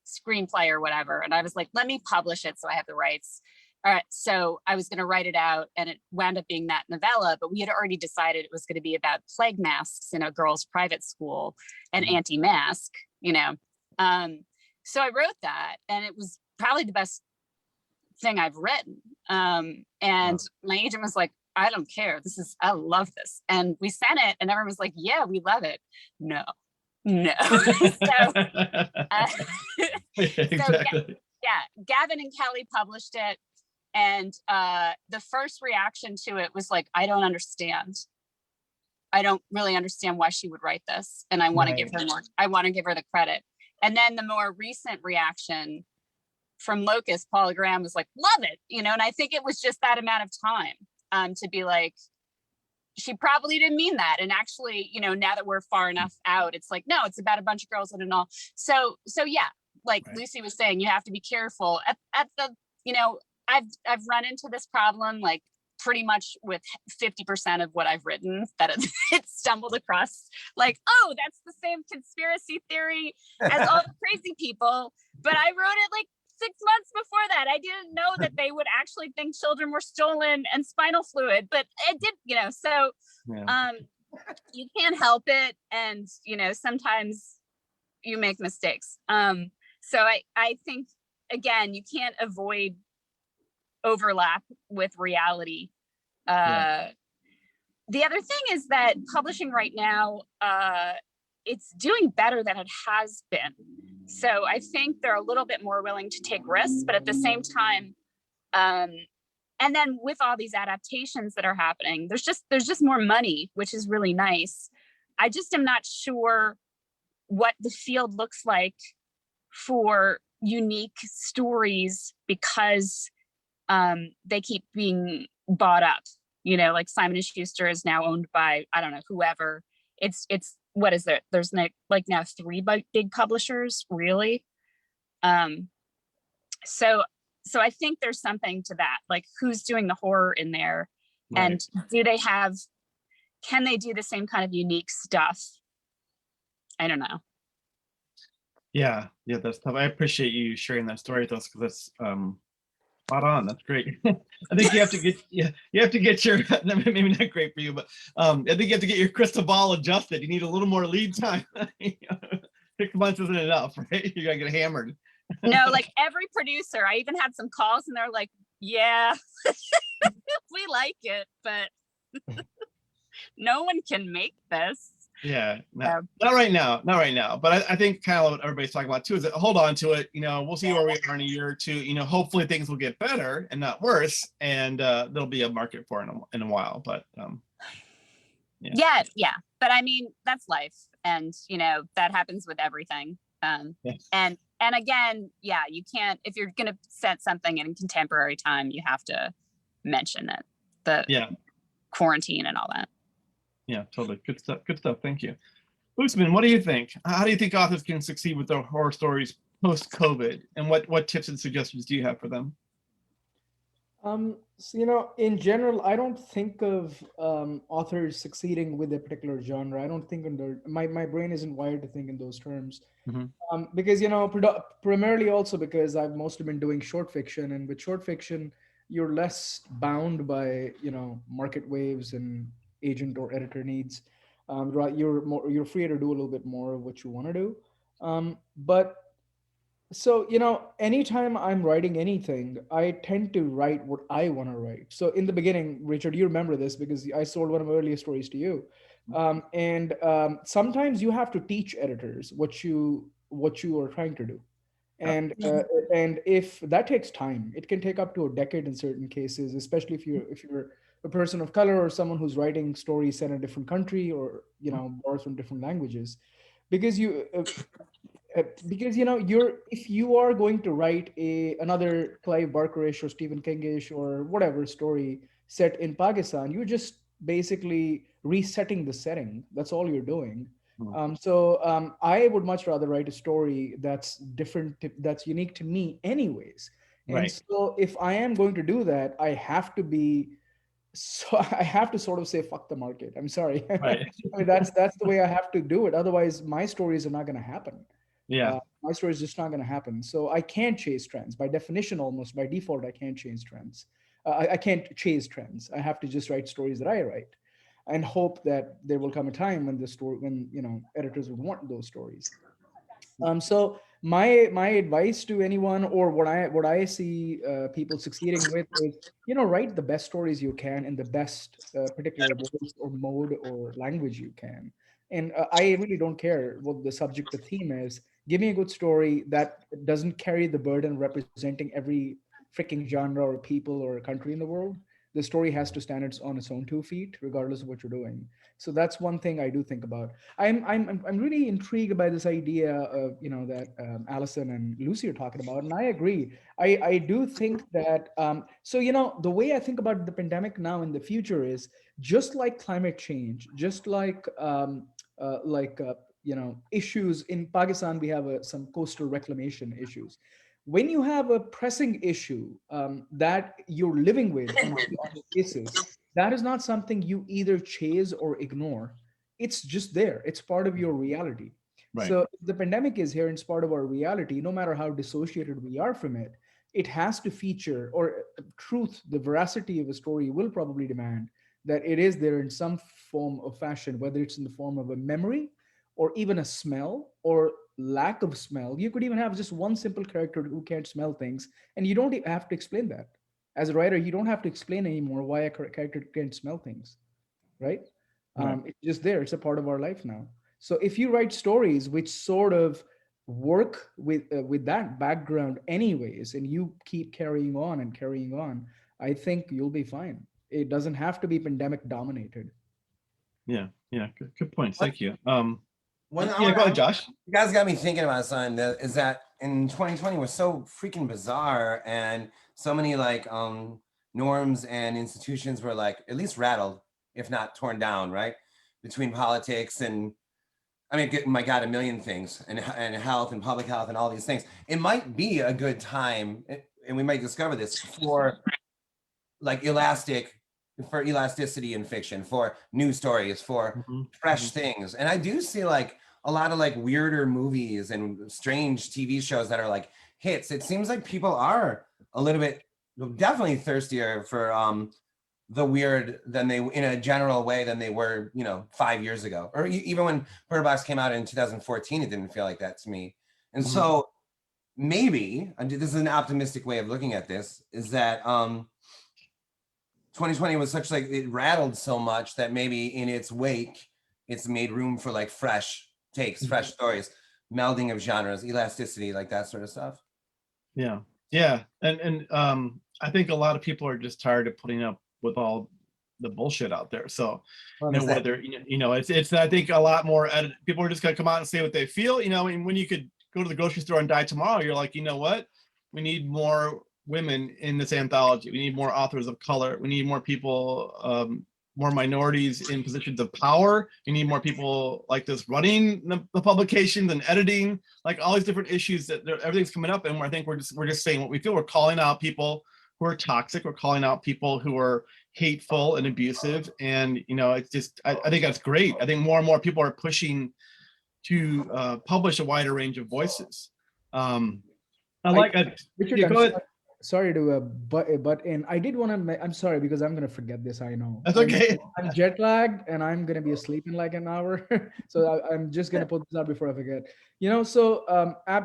screenplay or whatever, and I was like, let me publish it so I have the rights. All right, so I was going to write it out, and it wound up being that novella, but we had already decided it was going to be about plague masks in a girls' private school and anti-mask, you know. So I wrote that, and it was probably the best thing I've written. And my agent was like, I don't care. I love this. And we sent it, and everyone was like, yeah, we love it. No. Exactly. Yeah, Gavin and Kelly published it. And the first reaction to it was like, I don't understand. I don't really understand why she would write this. And I want to give her I want to give her the credit. And then the more recent reaction from Locust, Paula Graham was like, love it. You know, and I think it was just that amount of time to be like, she probably didn't mean that. And actually, you know, now that we're far enough out, it's like, no, it's about a bunch of girls and all. So yeah, like Lucy was saying, you have to be careful at the, you know, I've run into this problem like pretty much with 50% of what I've written, that it stumbled across like, oh, that's the same conspiracy theory as all the crazy people. But I wrote it like 6 months before that. I didn't know that they would actually think children were stolen and spinal fluid, but it did, you know, so you can't help it. And, you know, sometimes you make mistakes. So I think, again, you can't avoid overlap with reality. The other thing is that publishing right now, it's doing better than it has been. So I think they're a little bit more willing to take risks, but at the same time, and then with all these adaptations that are happening, there's just more money, which is really nice. I just am not sure what the field looks like for unique stories because they keep being bought up. You know, like Simon & Schuster is now owned by, I don't know, whoever. It's what is there? There's like now 3 big publishers, really. So I think there's something to that. Like, who's doing the horror in there, and can they do the same kind of unique stuff? I don't know. Yeah, that's tough. I appreciate you sharing that story with us because that's spot on. That's great. I think you have to get your maybe not great for you, but I think you have to get your crystal ball adjusted. You need a little more lead time. 6 months isn't enough, right? You gotta get hammered. No, like every producer, I even had some calls and they're like, yeah, we like it, but no one can make this. Yeah, not right now. But I think kind of what everybody's talking about too is that hold on to it. You know, we'll see where we are in a year or two. You know, hopefully things will get better and not worse, and there'll be a market for it in a while. But yeah. But I mean, that's life, and you know that happens with everything. And again, you can't, if you're gonna set something in contemporary time, you have to mention it. The quarantine and all that. Yeah, totally. Good stuff. Thank you. Usman, what do you think? How do you think authors can succeed with their horror stories post-COVID? And what tips and suggestions do you have for them? So, you know, in general, I don't think of authors succeeding with a particular genre. I don't think my brain isn't wired to think in those terms. Because, you know, primarily also because I've mostly been doing short fiction, and with short fiction, you're less bound by, you know, market waves and agent or editor needs. You're free to do a little bit more of what you want to do. But so, you know, anytime I'm writing anything, I tend to write what I want to write. So in the beginning, Richard, you remember this because I sold one of my earliest stories to you. Sometimes you have to teach editors what you are trying to do. And if that takes time, it can take up to a decade in certain cases, especially if you're a person of color or someone who's writing stories set in a different country or, you know, borrows from different languages, because you know, if you are going to write another Clive Barkerish or Stephen Kingish or whatever story set in Pakistan, you're just basically resetting the setting. That's all you're doing. I would much rather write a story that's different, that's unique to me anyways. And so if I am going to do that, I have to sort of say, fuck the market. I'm sorry. I mean, that's the way I have to do it. Otherwise, my stories are not going to happen. My story is just not going to happen. So I can't chase trends. By definition, almost by default, I can't chase trends. I can't chase trends. I have to just write stories that I write, and hope that there will come a time when you know, editors would want those stories. So my advice to anyone, or what I see people succeeding with, is, you know, write the best stories you can in the best particular voice or mode or language you can. And I really don't care what the subject or theme is. Give me a good story that doesn't carry the burden of representing every freaking genre or people or country in the world. The story has to stand on its own 2 feet, regardless of what you're doing. So that's one thing I do think about. I'm really intrigued by this idea of, you know, that Allison and Lucy are talking about, and I agree. I do think that so, you know, the way I think about the pandemic now in the future is just like climate change, just like you know, issues in Pakistan. We have some coastal reclamation issues. When you have a pressing issue that you're living with on a basis, that is not something you either chase or ignore. It's just there. It's part of your reality. So if the pandemic is here and it's part of our reality, no matter how dissociated we are from it, it has to feature, or truth, the veracity of a story will probably demand that it is there in some form or fashion, whether it's in the form of a memory or even a smell or lack of smell. You could even have just one simple character who can't smell things, and you don't have to explain that. As a writer, you don't have to explain anymore why a character can't smell things, right? Right. It's just there. It's a part of our life now. So if you write stories which sort of work with that background anyways, and you keep carrying on and carrying on, I think you'll be fine. It doesn't have to be pandemic dominated. Yeah. Good points. Thank you. One, Yeah, go ahead, Josh. You guys got me thinking about something that is that in 2020 was so freaking bizarre, and so many like norms and institutions were like at least rattled, if not torn down, right? Between politics and, I mean, my God, a million things, and health and public health and all these things. It might be a good time, and we might discover this, for like elasticity in fiction, for new stories, for fresh things. And I do see like a lot of like weirder movies and strange TV shows that are like hits. It seems like people are a little bit, definitely thirstier for the weird than they, in a general way, than they were, 5 years ago. Or even when Bird Box came out in 2014, it didn't feel like that to me. And so maybe, this is an optimistic way of looking at this, is that 2020 was such, like, it rattled so much that maybe in its wake, it's made room for like fresh takes, fresh stories, melding of genres, elasticity, like that sort of stuff. Yeah. And I think a lot of people are just tired of putting up with all the bullshit out there. So, whether, it's, I think a lot more, people are just gonna come out and say what they feel, and when you could go to the grocery store and die tomorrow, you're like, you know what? We need more women in this anthology. We need more authors of color. We need more people, more minorities in positions of power. We need more people like this running the publications and editing, like all these different issues that everything's coming up. And I think we're just saying what we feel. We're calling out people who are toxic. We're calling out people who are hateful and abusive. And, it's just, I think that's great. I think more and more people are pushing to publish a wider range of voices. Richard, go ahead. Sorry to butt in. I did want to. I'm sorry because I'm gonna forget this. I know. That's okay. I'm jet lagged and I'm gonna be asleep in like an hour, so I'm just gonna put this out before I forget. So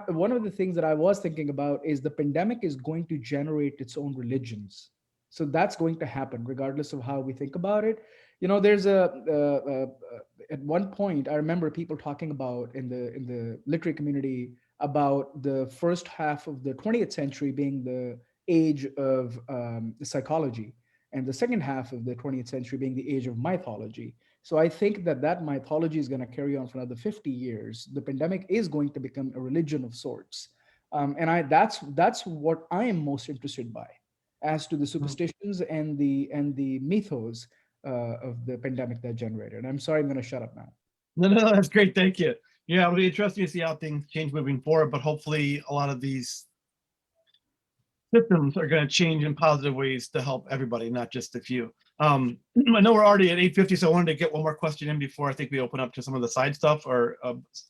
one of the things that I was thinking about is the pandemic is going to generate its own religions. So that's going to happen regardless of how we think about it. There's at one point I remember people talking about in the literary community about the first half of the 20th century being the age of psychology, and the second half of the 20th century being the age of mythology. So I think that mythology is going to carry on for another 50 years. The pandemic is going to become a religion of sorts. And that's what I am most interested by, as to the superstitions and the mythos of the pandemic that generated. I'm sorry, I'm going to shut up now. No, that's great. Thank you. Yeah, it'll be interesting to see how things change moving forward, but hopefully a lot of these systems are going to change in positive ways to help everybody, not just a few. I know we're already at 8:50, so I wanted to get one more question in before I think we open up to some of the side stuff.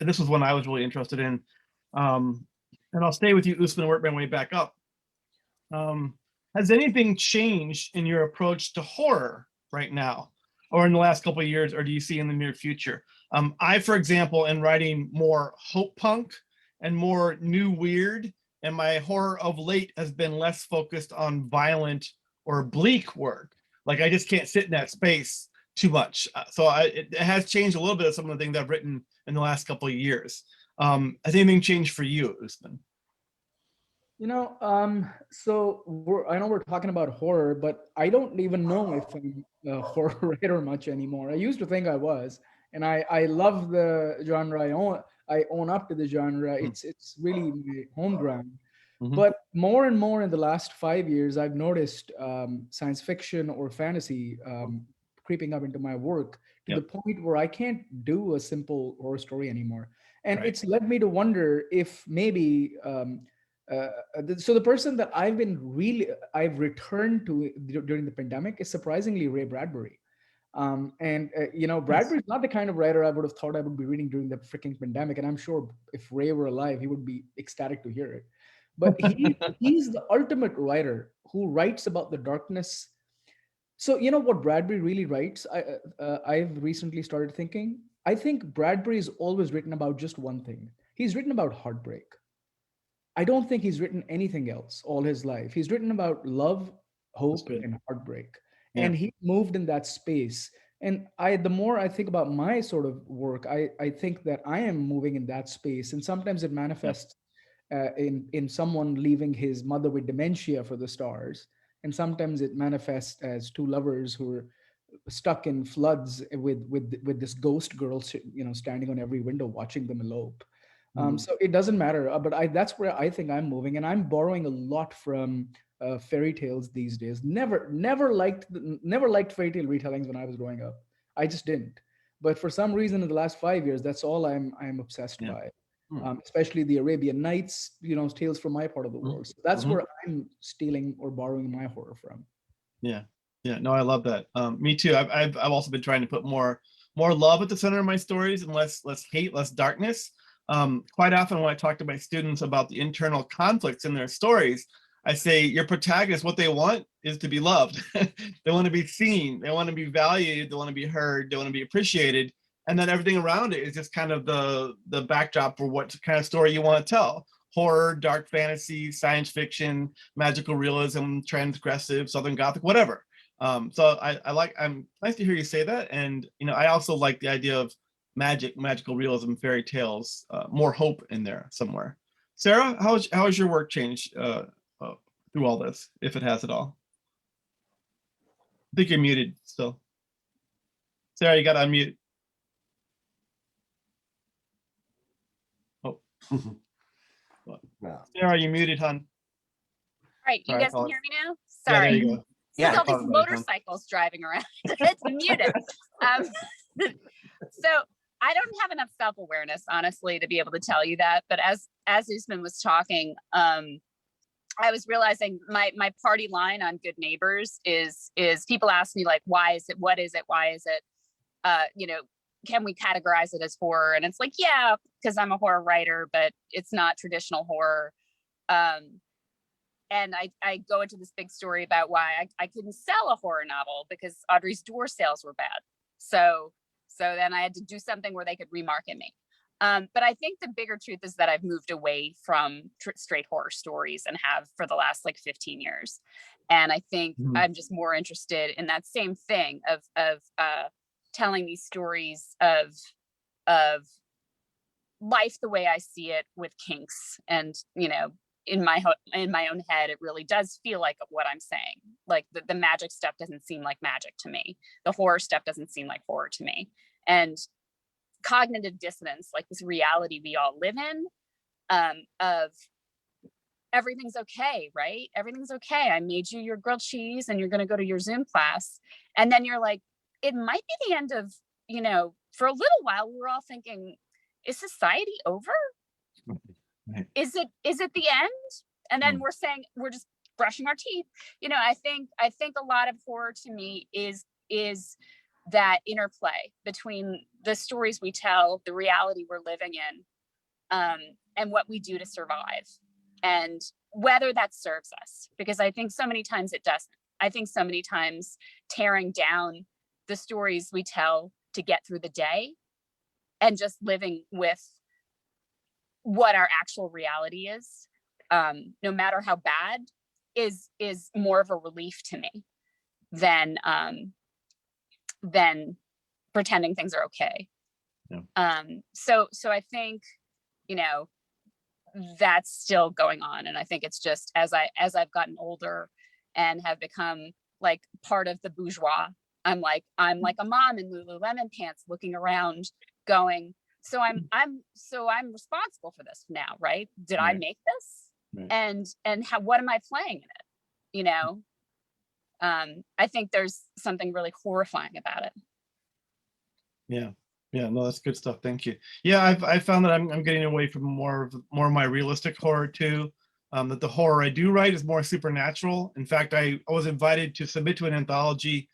This was one I was really interested in. And I'll stay with you, Usman, and work my way back up. Has anything changed in your approach to horror right now, or in the last couple of years, or do you see in the near future? I, for example, am writing more hope punk and more new weird, and my horror of late has been less focused on violent or bleak work. Like, I just can't sit in that space too much. So it has changed a little bit of some of the things I've written in the last couple of years. Has anything changed for you, Usman? So I know we're talking about horror, but I don't even know if I'm a horror writer much anymore. I used to think I was, and I love the genre. I own up to the genre. It's really my home ground. But more and more in the last 5 years, I've noticed science fiction or fantasy creeping up into my work to the point where I can't do a simple horror story anymore. And it's led me to wonder if maybe so the person that I've returned to during the pandemic is surprisingly Ray Bradbury. Bradbury is not the kind of writer I would have thought I would be reading during the freaking pandemic. And I'm sure if Ray were alive, he would be ecstatic to hear it. But he's the ultimate writer who writes about the darkness So you know what Bradbury really writes? I've recently started thinking. I think Bradbury is always written about just one thing. He's written about heartbreak. I don't think he's written anything else all his life. He's written about love, hope, good. and heartbreak. Yeah. And he moved in that space. And the more I think about my sort of work, I think that I am moving in that space. And sometimes it manifests in someone leaving his mother with dementia for the stars. And sometimes it manifests as two lovers who are stuck in floods with this ghost girl, standing on every window watching them elope. So it doesn't matter, but that's where I think I'm moving, and I'm borrowing a lot from fairy tales these days. Never liked fairy tale retellings when I was growing up. I just didn't. But for some reason, in the last 5 years, that's all I'm obsessed by. Especially the Arabian Nights, tales from my part of the world. So that's where I'm stealing or borrowing my horror from. Yeah. No, I love that. Me too. I've also been trying to put more love at the center of my stories and less hate, less darkness. Quite often when I talk to my students about the internal conflicts in their stories, I say your protagonist, what they want is to be loved. They want to be seen. They want to be valued. They want to be heard. They want to be appreciated. And then everything around it is just kind of the backdrop for what kind of story you want to tell. Horror, dark fantasy, science fiction, magical realism, transgressive, Southern Gothic, whatever. So I'm nice to hear you say that. And, I also like the idea of magical realism, fairy tales, more hope in there somewhere. Sarah, how has your work changed through all this, if it has at all? I think you're muted still. Sarah, you got to unmute. Oh. Sarah, you muted, hon. All right, you Sorry, guys can hear me now? Yeah, there Sorry. you go. Yeah, There's all these motorcycles driving around. It's muted. So I don't have enough self-awareness, honestly, to be able to tell you that. But as Usman was talking, I was realizing my party line on Good Neighbors is people ask me like, why is it? What is it? Why is it? Can we categorize it as horror? And it's like, yeah, because I'm a horror writer, but it's not traditional horror. And I go into this big story about why I couldn't sell a horror novel because Audrey's door sales were bad. So then I had to do something where they could remarket me. But I think the bigger truth is that I've moved away from straight horror stories and have for the last like 15 years. And I think I'm just more interested in that same thing of telling these stories of life the way I see it with kinks. And, in my own head, it really does feel like what I'm saying. Like the magic stuff doesn't seem like magic to me. The horror stuff doesn't seem like horror to me. And cognitive dissonance, like this reality we all live in, of everything's okay, right? Everything's okay. I made you your grilled cheese and you're going to go to your Zoom class. And then you're like, it might be the end of, for a little while, we were all thinking, is society over? Right. Is it the end? And then we're saying, we're just brushing our teeth. I think a lot of horror to me is that interplay between the stories we tell, the reality we're living in, and what we do to survive, and whether that serves us. Because I think so many times it doesn't. I think so many times tearing down the stories we tell to get through the day and just living with what our actual reality is, no matter how bad, is more of a relief to me than pretending things are okay. Yeah. So I think, that's still going on. And I think it's just as I've gotten older and have become like part of the bourgeois, I'm like a mom in Lululemon pants looking around going, so I'm responsible for this now, right? Did I make this? Right. And what am I playing in it? I think there's something really horrifying about it. Yeah, no, that's good stuff. Thank you. Yeah, I found that I'm getting away from more of my realistic horror too. That the horror I do write is more supernatural. In fact, I was invited to submit to an anthology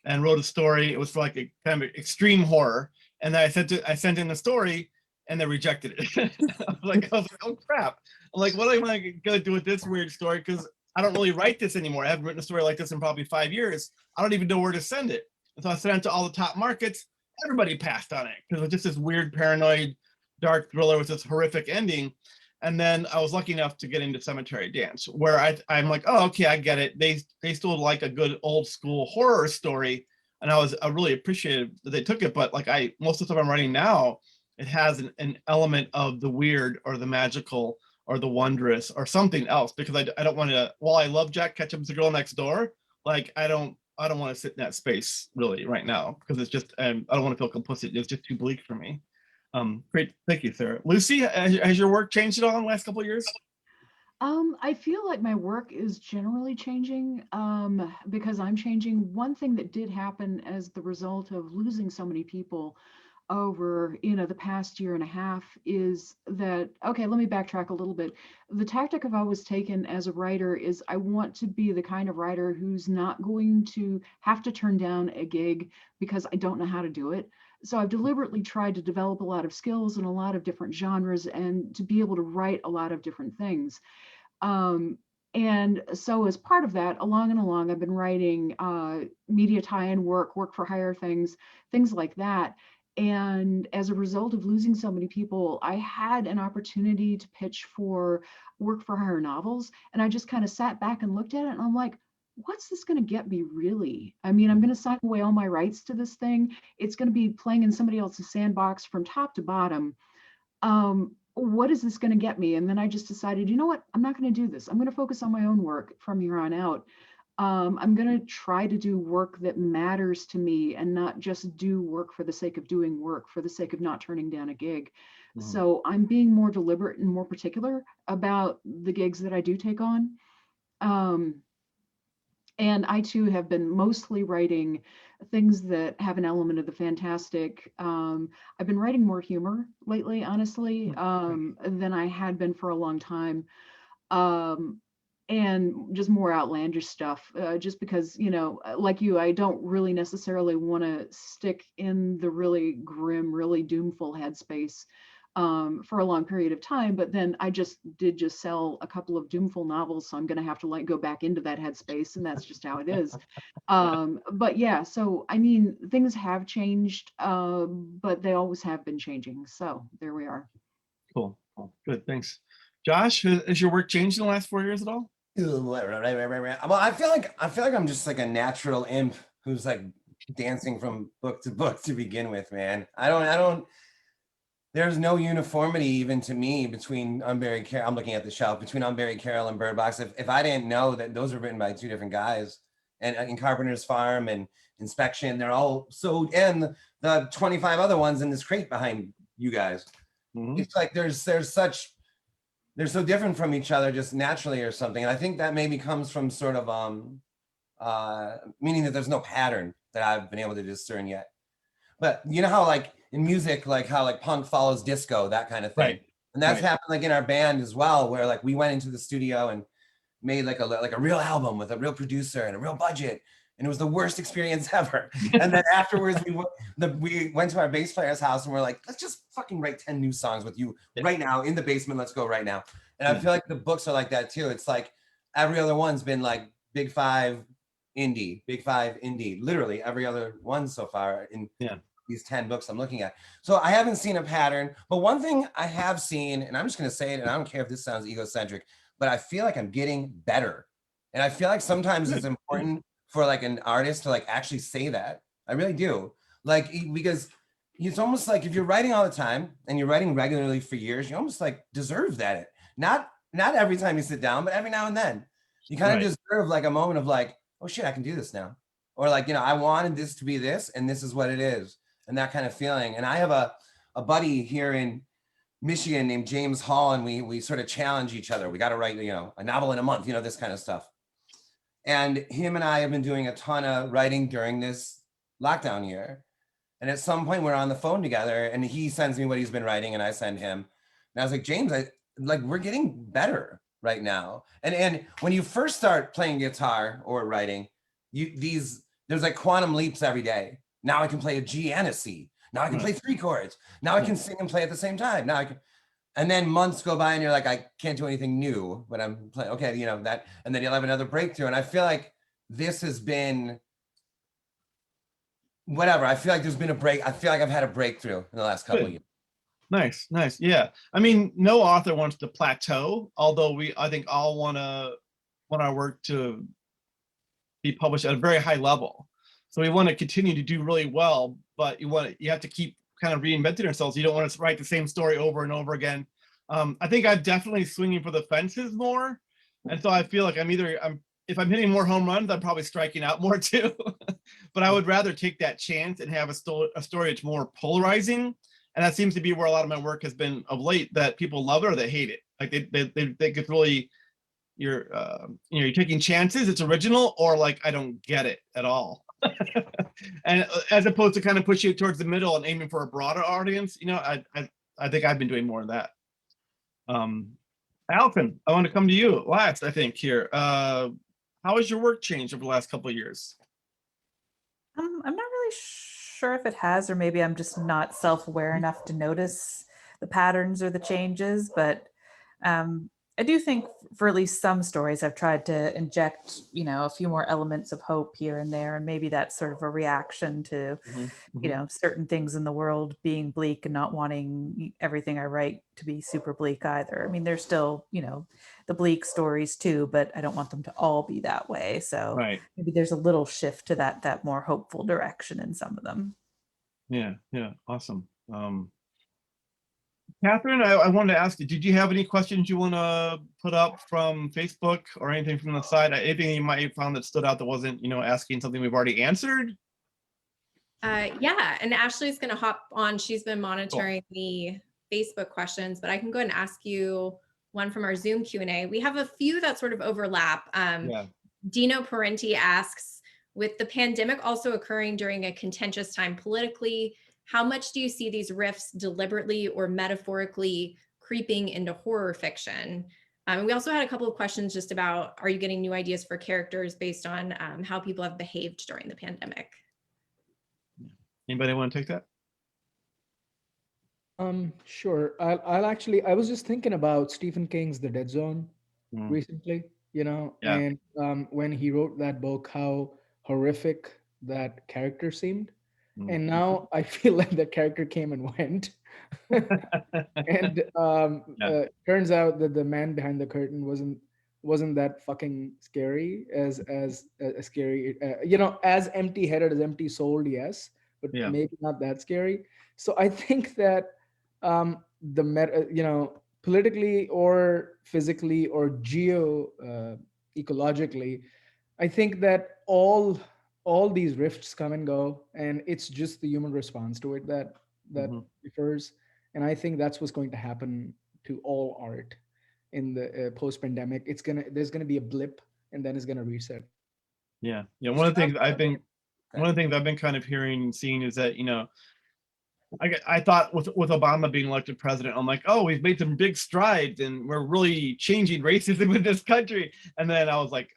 and wrote a story. It was for like a kind of extreme horror. And then I sent in the story and they rejected it. I was like, oh crap. I'm like, what am I gonna do with this weird story? Because I don't really write this anymore. I haven't written a story like this in probably 5 years. I don't even know where to send it. And so I sent it to all the top markets. Everybody passed on it because it was just this weird, paranoid, dark thriller with this horrific ending. And then I was lucky enough to get into Cemetery Dance, where I'm like, oh, okay, I get it. They still like a good old school horror story. And I really appreciated that they took it. But like most of the stuff I'm writing now, it has an element of the weird or the magical or the wondrous or something else, because I don't want to, while I love Jack Ketchum's The Girl Next Door, like I don't want to sit in that space really right now, because it's just, I don't want to feel complicit. It's just too bleak for me. Great, thank you, Sarah. Lucy, has your work changed at all in the last couple of years? I feel like my work is generally changing because I'm changing. One thing that did happen as the result of losing so many people over, the past year and a half is that, okay, let me backtrack a little bit. The tactic I've always taken as a writer is I want to be the kind of writer who's not going to have to turn down a gig because I don't know how to do it. So I've deliberately tried to develop a lot of skills in a lot of different genres and to be able to write a lot of different things. And so as part of that, along, I've been writing media tie-in work for hire things like that. And as a result of losing so many people, I had an opportunity to pitch for work for hire novels. And I just kind of sat back and looked at it and I'm like, what's this going to get me really? I mean, I'm going to sign away all my rights to this thing. It's going to be playing in somebody else's sandbox from top to bottom. What is this going to get me? And then I just decided, you know what? I'm not going to do this. I'm going to focus on my own work from here on out. I'm going to try to do work that matters to me and not just do work for the sake of doing work, for the sake of not turning down a gig. Mm-hmm. So I'm being more deliberate and more particular about the gigs that I do take on. And I too have been mostly writing things that have an element of the fantastic. I've been writing more humor lately, honestly, than I had been for a long time. And just more outlandish stuff, just because, like you, I don't really necessarily want to stick in the really grim, really doomful headspace for a long period of time. But then I just sell a couple of doomful novels, so I'm going to have to go back into that headspace, and that's just how it is. But yeah, so I mean, things have changed, but they always have been changing. So there we are. Cool. Good. Thanks. Josh, has your work changed in the last 4 years at all? Well, I feel like I'm just like a natural imp who's like dancing from book to book to begin with, man. I don't. There's no uniformity even to me between Unburied Carol. I'm looking at the shelf between Unburied Carol and Bird Box. If I didn't know that those were written by two different guys, and in Carpenter's Farm and Inspection, they're all so, and the 25 other ones in this crate behind you guys. Mm-hmm. It's like they're so different from each other just naturally or something. And I think that maybe comes from sort of meaning that there's no pattern that I've been able to discern yet. But you know how like in music, like how like punk follows disco, that kind of thing. Right. And that's happened like in our band as well, where like we went into the studio and made like a real album with a real producer and a real budget. And it was the worst experience ever. And then afterwards, we went to our bass player's house and we're like, let's just fucking write 10 new songs with you right now in the basement. Let's go right now. And I feel like the books are like that too. It's like every other one's been like Big Five indie, literally every other one so far in these 10 books I'm looking at. So I haven't seen a pattern, but one thing I have seen, and I'm just going to say it, and I don't care if this sounds egocentric, but I feel like I'm getting better. And I feel like sometimes it's important for like an artist to like actually say that. I really do. Like, because it's almost like if you're writing all the time and you're writing regularly for years, you almost like deserve that. Not every time you sit down, but every now and then you kind of deserve like a moment of like, oh shit, I can do this now. Or like, I wanted this to be this and this is what it is. And that kind of feeling. And I have a buddy here in Michigan named James Hall, and we sort of challenge each other. We got to write, a novel in a month, this kind of stuff. And him and I have been doing a ton of writing during this lockdown year. And at some point we're on the phone together and he sends me what he's been writing and I send him. And I was like, James, we're getting better right now. And when you first start playing guitar or writing, there's like quantum leaps every day. Now I can play a G and a C. Now I can play 3 chords. Now I can sing and play at the same time. Now And then months go by and you're like, I can't do anything new, but I'm playing, okay, you know, that, and then you'll have another breakthrough. And I feel like this has been, whatever, I feel like there's been a break. I feel like I've had a breakthrough in the last couple of years. Nice, nice. Yeah. I mean, no author wants to plateau, although I think all want our work to be published at a very high level. So we want to continue to do really well, but you have to keep kind of reinventing ourselves. You don't want to write the same story over and over again. I think I'm definitely swinging for the fences more. And so I feel like if I'm hitting more home runs, I'm probably striking out more too. But I would rather take that chance and have a story that's more polarizing. And that seems to be where a lot of my work has been of late, that people love it or they hate it. Like they think it's really, you're taking chances, it's original, or like, I don't get it at all. And as opposed to kind of pushing it towards the middle and aiming for a broader audience, I think I've been doing more of that. Alvin, I want to come to you last, I think, here. How has your work changed over the last couple of years? I'm not really sure if it has, or maybe I'm just not self-aware enough to notice the patterns or the changes, but I do think for at least some stories, I've tried to inject, a few more elements of hope here and there. And maybe that's sort of a reaction to, certain things in the world being bleak and not wanting everything I write to be super bleak either. I mean, there's still, the bleak stories too, but I don't want them to all be that way. So maybe there's a little shift to that more hopeful direction in some of them. Yeah. Awesome. Catherine, I wanted to ask you, did you have any questions you want to put up from Facebook or anything from the side? Anything you might have found that stood out that wasn't, asking something we've already answered? Yeah, and Ashley's going to hop on. She's been monitoring the Facebook questions, but I can go ahead and ask you one from our Zoom Q&A. We have a few that sort of overlap. Dino Parenti asks, with the pandemic also occurring during a contentious time politically, how much do you see these rifts deliberately or metaphorically creeping into horror fiction? We also had a couple of questions just about, are you getting new ideas for characters based on how people have behaved during the pandemic? Anybody want to take that? Sure. I was just thinking about Stephen King's The Dead Zone recently, and when he wrote that book, how horrific that character seemed. And now I feel like that character came and went. And turns out that the man behind the curtain wasn't that fucking scary as scary, as empty-headed, as empty-souled, yes, but maybe not that scary. So I think that politically or physically or ecologically, I think that all these rifts come and go, and it's just the human response to it that differs. And I think that's what's going to happen to all art in the post-pandemic. There's gonna be a blip, and then it's gonna reset. Yeah. One of the things I've been kind of hearing and seeing is that I thought with Obama being elected president, I'm like, oh, we've made some big strides and we're really changing racism in this country. And then I was like,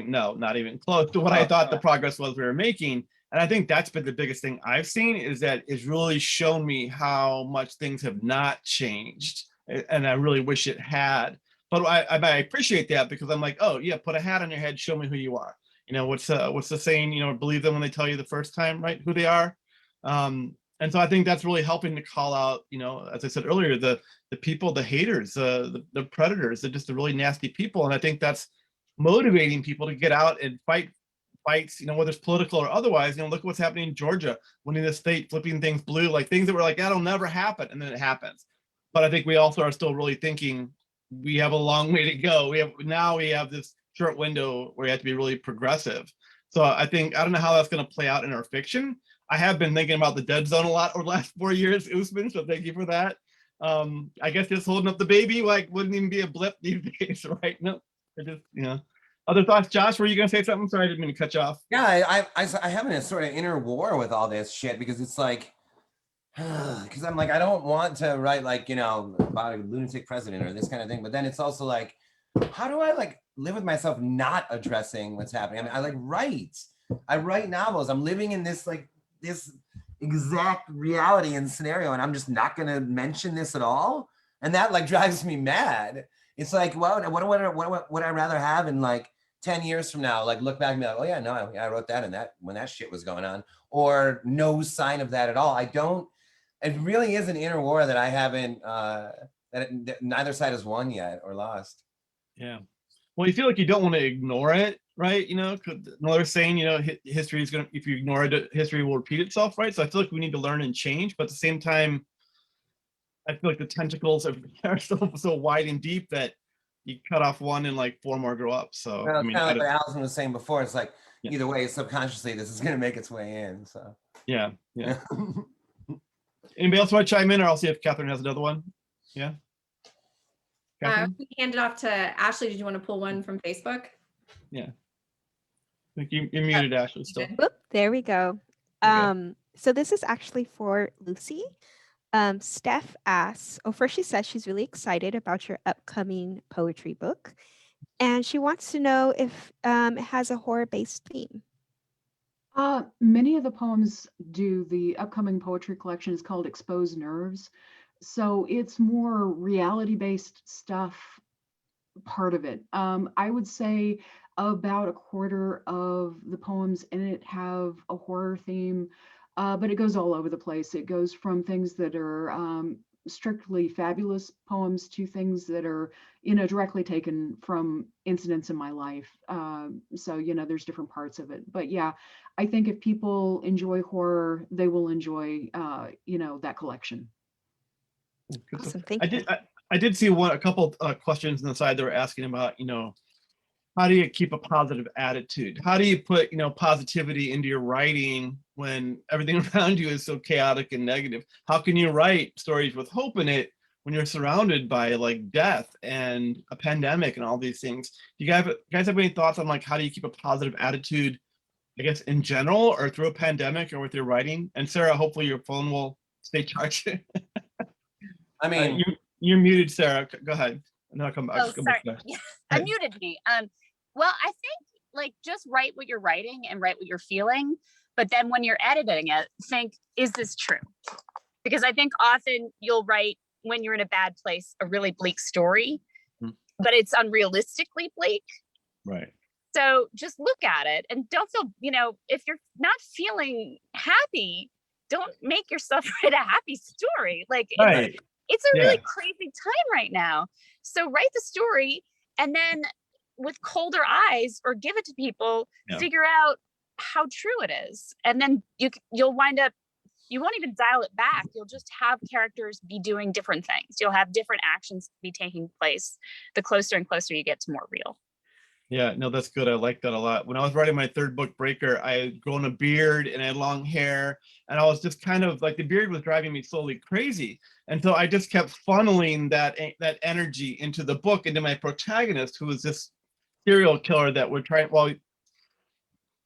no, not even close to what I thought the progress was we were making. And I think that's been the biggest thing I've seen, is that it's really shown me how much things have not changed. And I really wish it had. But I appreciate that, because I'm like, oh yeah, put a hat on your head, show me who you are. What's the saying, believe them when they tell you the first time, right, who they are. And so I think that's really helping to call out, as I said earlier, the people, the haters, the predators, they're just the really nasty people. And I think that's motivating people to get out and fights, whether it's political or otherwise. Look at what's happening in Georgia, winning the state, flipping things blue, like things that were like, that'll never happen, and then it happens. But I think we also are still really thinking we have a long way to go. We have this short window where you have to be really progressive. So I don't know how that's going to play out in our fiction. I have been thinking about The Dead Zone a lot over the last 4 years, Usman, so thank you for that. I guess just holding up the baby, wouldn't even be a blip these days, right? No, Other thoughts, Josh? Were you going to say something? Sorry, I didn't mean to cut you off. Yeah, I have a sort of inner war with all this shit, because it's like, because I'm like, I don't want to write about a lunatic president or this kind of thing, but then it's also like, how do I live with myself not addressing what's happening? I mean, I write novels. I'm living in this this exact reality and scenario, and I'm just not going to mention this at all. And that like drives me mad. It's like, well, what would I rather have in like 10 years from now? Like look back and be like, oh yeah, no, I wrote that in that when that shit was going on, or no sign of that at all. I don't, it really is an inner war that I haven't, that neither side has won yet or lost. Yeah. Well, you feel like you don't want to ignore it, right? You know, another saying, you know, history is going to, if you ignore it, history will repeat itself, right? So I feel like we need to learn and change, but at the same time, I feel like the tentacles are so wide and deep that you cut off one and like 4 more grow up. So Well, I it's mean, kind of like what Allison was saying before. It's like yeah. either way, subconsciously, this is going to make its way in. So Yeah. Anybody else want to chime in, or I'll see if Catherine has another one. Yeah. We hand it off to Ashley. Did you want to pull one from Facebook? Yeah. I think you're muted, Ashley, still. Whoop, there we go. So this is actually for Lucy. Steph asks, first she says she's really excited about your upcoming poetry book. And she wants to know if it has a horror-based theme. Many of the poems do. The upcoming poetry collection is called Exposed Nerves. So it's more reality-based stuff, part of it. I would say about a quarter of the poems in it have a horror theme, but it goes all over the place. It goes from things that are strictly fabulous poems to things that are, you know, directly taken from incidents in my life. So, you know, there's different parts of it. But yeah, I think if people enjoy horror, they will enjoy, you know, that collection. Awesome, thank you. I did see a couple questions on the side that were asking about, you know, how do you keep a positive attitude? How do you put, you know, positivity into your writing when everything around you is so chaotic and negative? How can you write stories with hope in it when you're surrounded by like death and a pandemic and all these things? Do you guys have any thoughts on like how do you keep a positive attitude, I guess, in general or through a pandemic or with your writing? And Sarah, hopefully your phone will stay charged. I mean, you're muted, Sarah. Go ahead. And then I'll come back. Oh, sorry. Yeah, unmuted me. Well, I think like just write what you're writing and write what you're feeling. But then when you're editing it, think, is this true? Because I think often you'll write when you're in a bad place, a really bleak story, but it's unrealistically bleak. Right. So just look at it and don't feel, you know, if you're not feeling happy, don't make yourself write a happy story. Like right. It's a really crazy time right now. So write the story and then with colder eyes or give it to people, figure out how true it is. And then you'll wind up, you won't even dial it back. You'll just have characters be doing different things. You'll have different actions be taking place the closer and closer you get to more real. Yeah, no, that's good. I like that a lot. When I was writing my third book, Breaker, I had grown a beard and I had long hair, and I was just kind of like, the beard was driving me slowly crazy. And so I just kept funneling that energy into the book, into my protagonist, who was this serial killer that would try, well,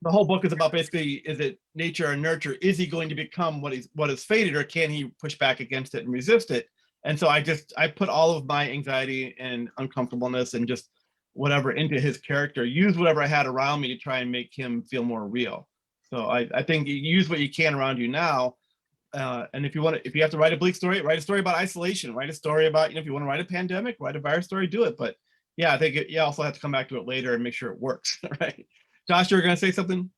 the whole book is about basically, is it nature or nurture? Is he going to become what is fated, or can he push back against it and resist it? And so I put all of my anxiety and uncomfortableness and just whatever into his character, use whatever I had around me to try and make him feel more real. So I think you use what you can around you now. And if you have to write a bleak story, write a story about isolation, write a story about, you know, if you want to write a pandemic, write a virus story, do it. But yeah, I think you also have to come back to it later and make sure it works, right? Josh, you were going to say something?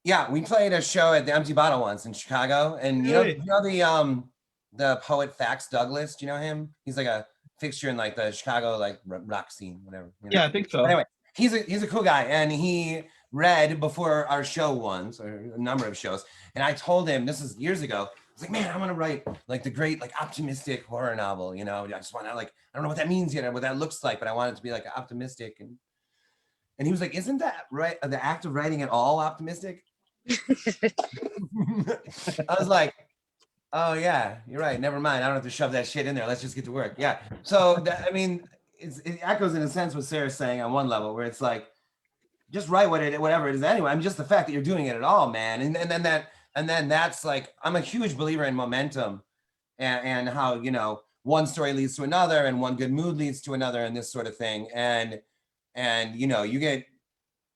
Yeah, we played a show at the Empty Bottle once in Chicago, and you know the poet Fax Douglas. Do you know him? He's like a fixture in like the Chicago like rock scene, whatever. You know? Yeah, I think so. Anyway, he's a cool guy, and he read before our show once, or a number of shows, and I told him, this is years ago, I was like, man, I want to write like the great like optimistic horror novel. You know, I just want to like, I don't know what that means yet, or what that looks like, but I want it to be like optimistic. And he was like, isn't that right? The act of writing at all optimistic? I was like, oh yeah, you're right. Never mind. I don't have to shove that shit in there. Let's just get to work. Yeah. So I mean, it echoes in a sense what Sarah's saying on one level, where it's like, just write whatever it is anyway. I mean, just the fact that you're doing it at all, man. And then that's like, I'm a huge believer in momentum, and how, you know, one story leads to another, and one good mood leads to another, and this sort of thing. And you know, you get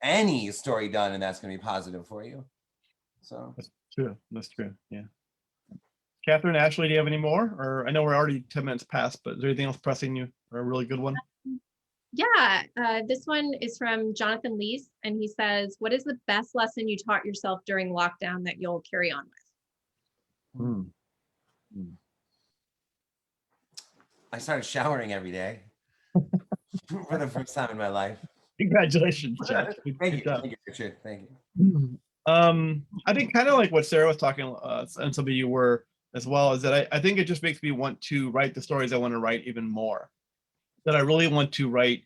any story done, and that's going to be positive for you. So that's true. That's true. Yeah. Catherine, Ashley, do you have any more? Or I know we're already 10 minutes past, but is there anything else pressing you or a really good one? Yeah, this one is from Jonathan Leese, and he says, what is the best lesson you taught yourself during lockdown that you'll carry on with? I started showering every day for the first time in my life. Congratulations, Jack. Thank you, Richard. Thank you. I think kind of like what Sarah was talking, and some of you were as well, is that I think it just makes me want to write the stories I want to write even more. That I really want to write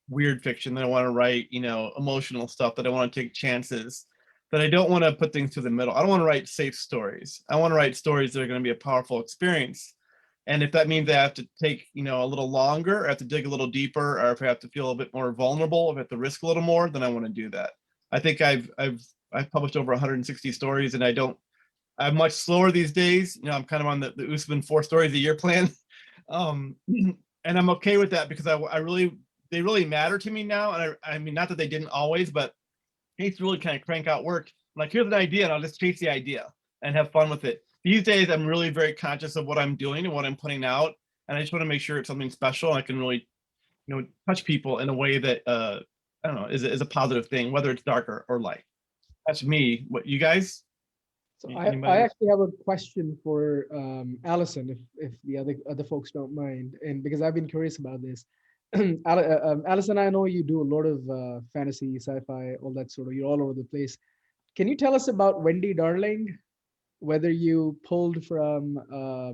weird fiction, that I want to write, emotional stuff, that I want to take chances, that I don't want to put things to the middle. I don't want to write safe stories. I want to write stories that are going to be a powerful experience. And if that means I have to take, a little longer, or I have to dig a little deeper, or if I have to feel a bit more vulnerable, if I have to risk a little more, then I want to do that. I think I've published over 160 stories, and I'm much slower these days. I'm kind of on the Usman 4 stories a year plan. And I'm okay with that because they really matter to me now. And I mean, not that they didn't always, but I used to really kind of crank out work. Like, here's an idea, and I'll just chase the idea and have fun with it. These days, I'm really very conscious of what I'm doing and what I'm putting out. And I just want to make sure it's something special. I can really, touch people in a way that, I don't know, is a positive thing, whether it's dark or light. That's me. What, you guys? So I actually have a question for Allison, if the other folks don't mind, and because I've been curious about this. Allison, I know you do a lot of fantasy, sci-fi, all that sort of. You're all over the place. Can you tell us about Wendy Darling? Whether you pulled from,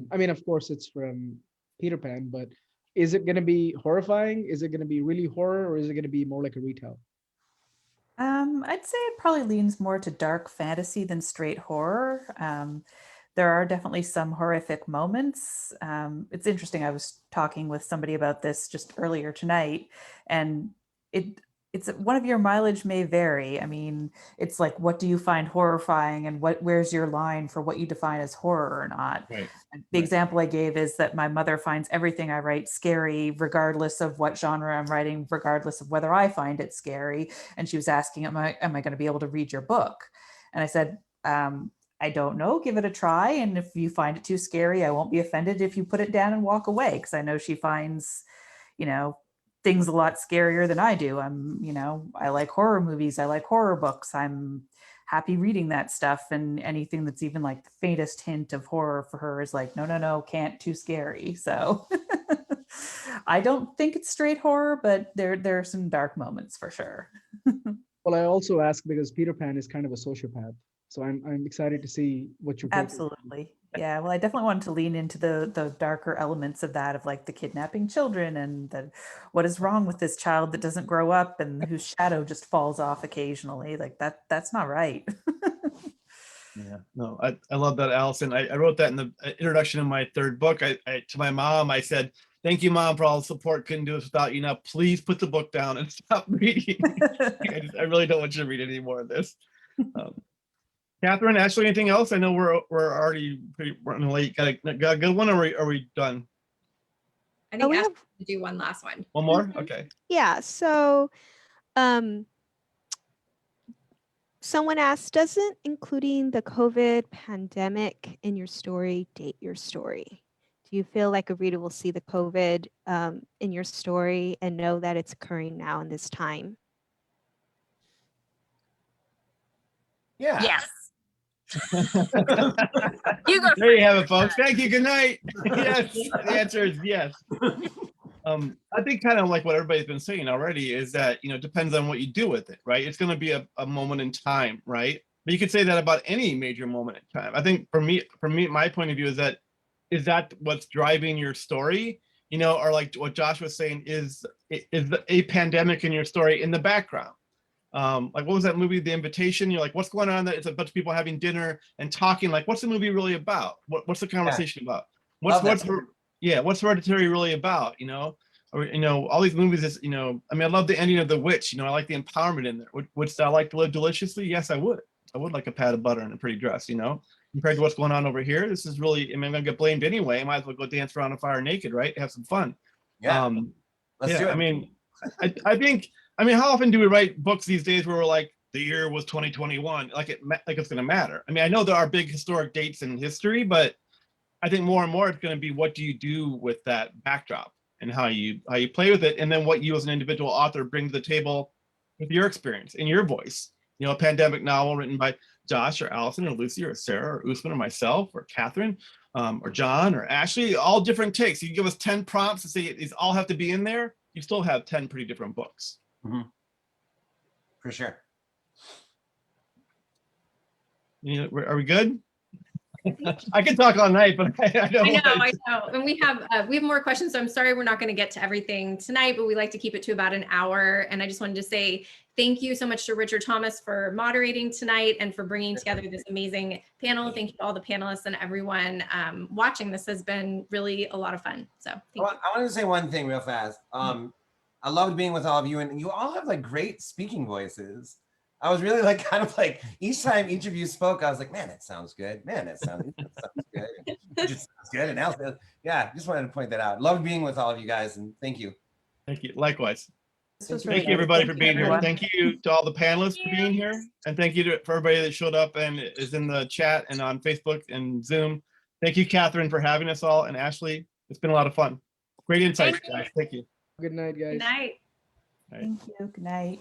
I mean, of course, it's from Peter Pan, but is it going to be horrifying? Is it going to be really horror, or is it going to be more like a retell? I'd say it probably leans more to dark fantasy than straight horror. There are definitely some horrific moments. It's interesting. I was talking with somebody about this just earlier tonight, and it's one of your mileage may vary. I mean, it's like, what do you find horrifying, and where's your line for what you define as horror or not? Right. The example I gave is that my mother finds everything I write scary, regardless of what genre I'm writing, regardless of whether I find it scary. And she was asking, am I going to be able to read your book? And I said, I don't know, give it a try. And if you find it too scary, I won't be offended if you put it down and walk away. Because I know she finds, things a lot scarier than I do. I like horror movies. I like horror books. I'm happy reading that stuff. And anything that's even like the faintest hint of horror for her is like, no, can't, too scary. So I don't think it's straight horror, but there are some dark moments for sure. Well, I also ask because Peter Pan is kind of a sociopath. So I'm excited to see what you're. Absolutely. Yeah. Well, I definitely wanted to lean into the darker elements of that, of like the kidnapping children and what is wrong with this child that doesn't grow up and whose shadow just falls off occasionally. Like that's not right. Yeah, no, I love that, Allison. I wrote that in the introduction of my third book. I to my mom, I said, thank you, Mom, for all the support. Couldn't do this without you. Now, please put the book down and stop reading. I really don't want you to read any more of this. Catherine, Ashley, anything else? I know we're already running late. Got a good one, or are we done? I think we Ashley have to do one last one. One more? Okay. Yeah, so someone asked, doesn't including the COVID pandemic in your story date your story? Do you feel like a reader will see the COVID in your story and know that it's occurring now in this time? Yeah. Yes. You go There you first. have it, folks. Thank you. Good night. Yes, the answer is yes. I think kind of like what everybody's been saying already is that, it depends on what you do with it, right? It's going to be a moment in time, right? But you could say that about any major moment in time. I think for me, my point of view is that what's driving your story, or like what Josh was saying, is a pandemic in your story in the background. Like, what was that movie, The Invitation? You're like, what's going on? It's a bunch of people having dinner and talking. Like, what's the movie really about? What's the conversation about? What's Hereditary really about? Or all these movies is, I love the ending of The Witch. I like the empowerment in there. Would I like to live deliciously? Yes, I would. I would like a pat of butter and a pretty dress. Compared to what's going on over here, this is really. I'm gonna get blamed anyway. I might as well go dance around a fire naked, right? Have some fun. Yeah. Let's do it. I think. How often do we write books these days where we're like, the year was 2021, like it's going to matter? I know there are big historic dates in history, but I think more and more it's going to be, what do you do with that backdrop and how you play with it, and then what you as an individual author bring to the table with your experience and your voice. You know, a pandemic novel written by Josh or Allison or Lucy or Sarah or Usman or myself or Catherine or John or Ashley, all different takes. You give us 10 prompts and say these all have to be in there, you still have 10 pretty different books. For sure. You know, are we good? I can talk all night, but I don't. I know. And we have more questions. So I'm sorry we're not going to get to everything tonight, but we like to keep it to about an hour. And I just wanted to say thank you so much to Richard Thomas for moderating tonight and for bringing together this amazing panel. Thank you to all the panelists and everyone watching. This has been really a lot of fun. So thank you. I wanted to say one thing real fast. I loved being with all of you, and you all have like great speaking voices. I was really like, kind of like, each time each of you spoke, I was like, man, that sounds good. Man, that sounds good. It just sounds good. And else, yeah, just wanted to point that out. Loved being with all of you guys, and thank you. Thank you. Likewise. This was Thank really you, everybody, good. for being here. Everyone. Thank you to all the panelists for being here. And thank you for everybody that showed up and is in the chat and on Facebook and Zoom. Thank you, Catherine, for having us all. And Ashley, it's been a lot of fun. Great insights, guys. Thank you. Good night, guys. Good night. Thank you. Good night.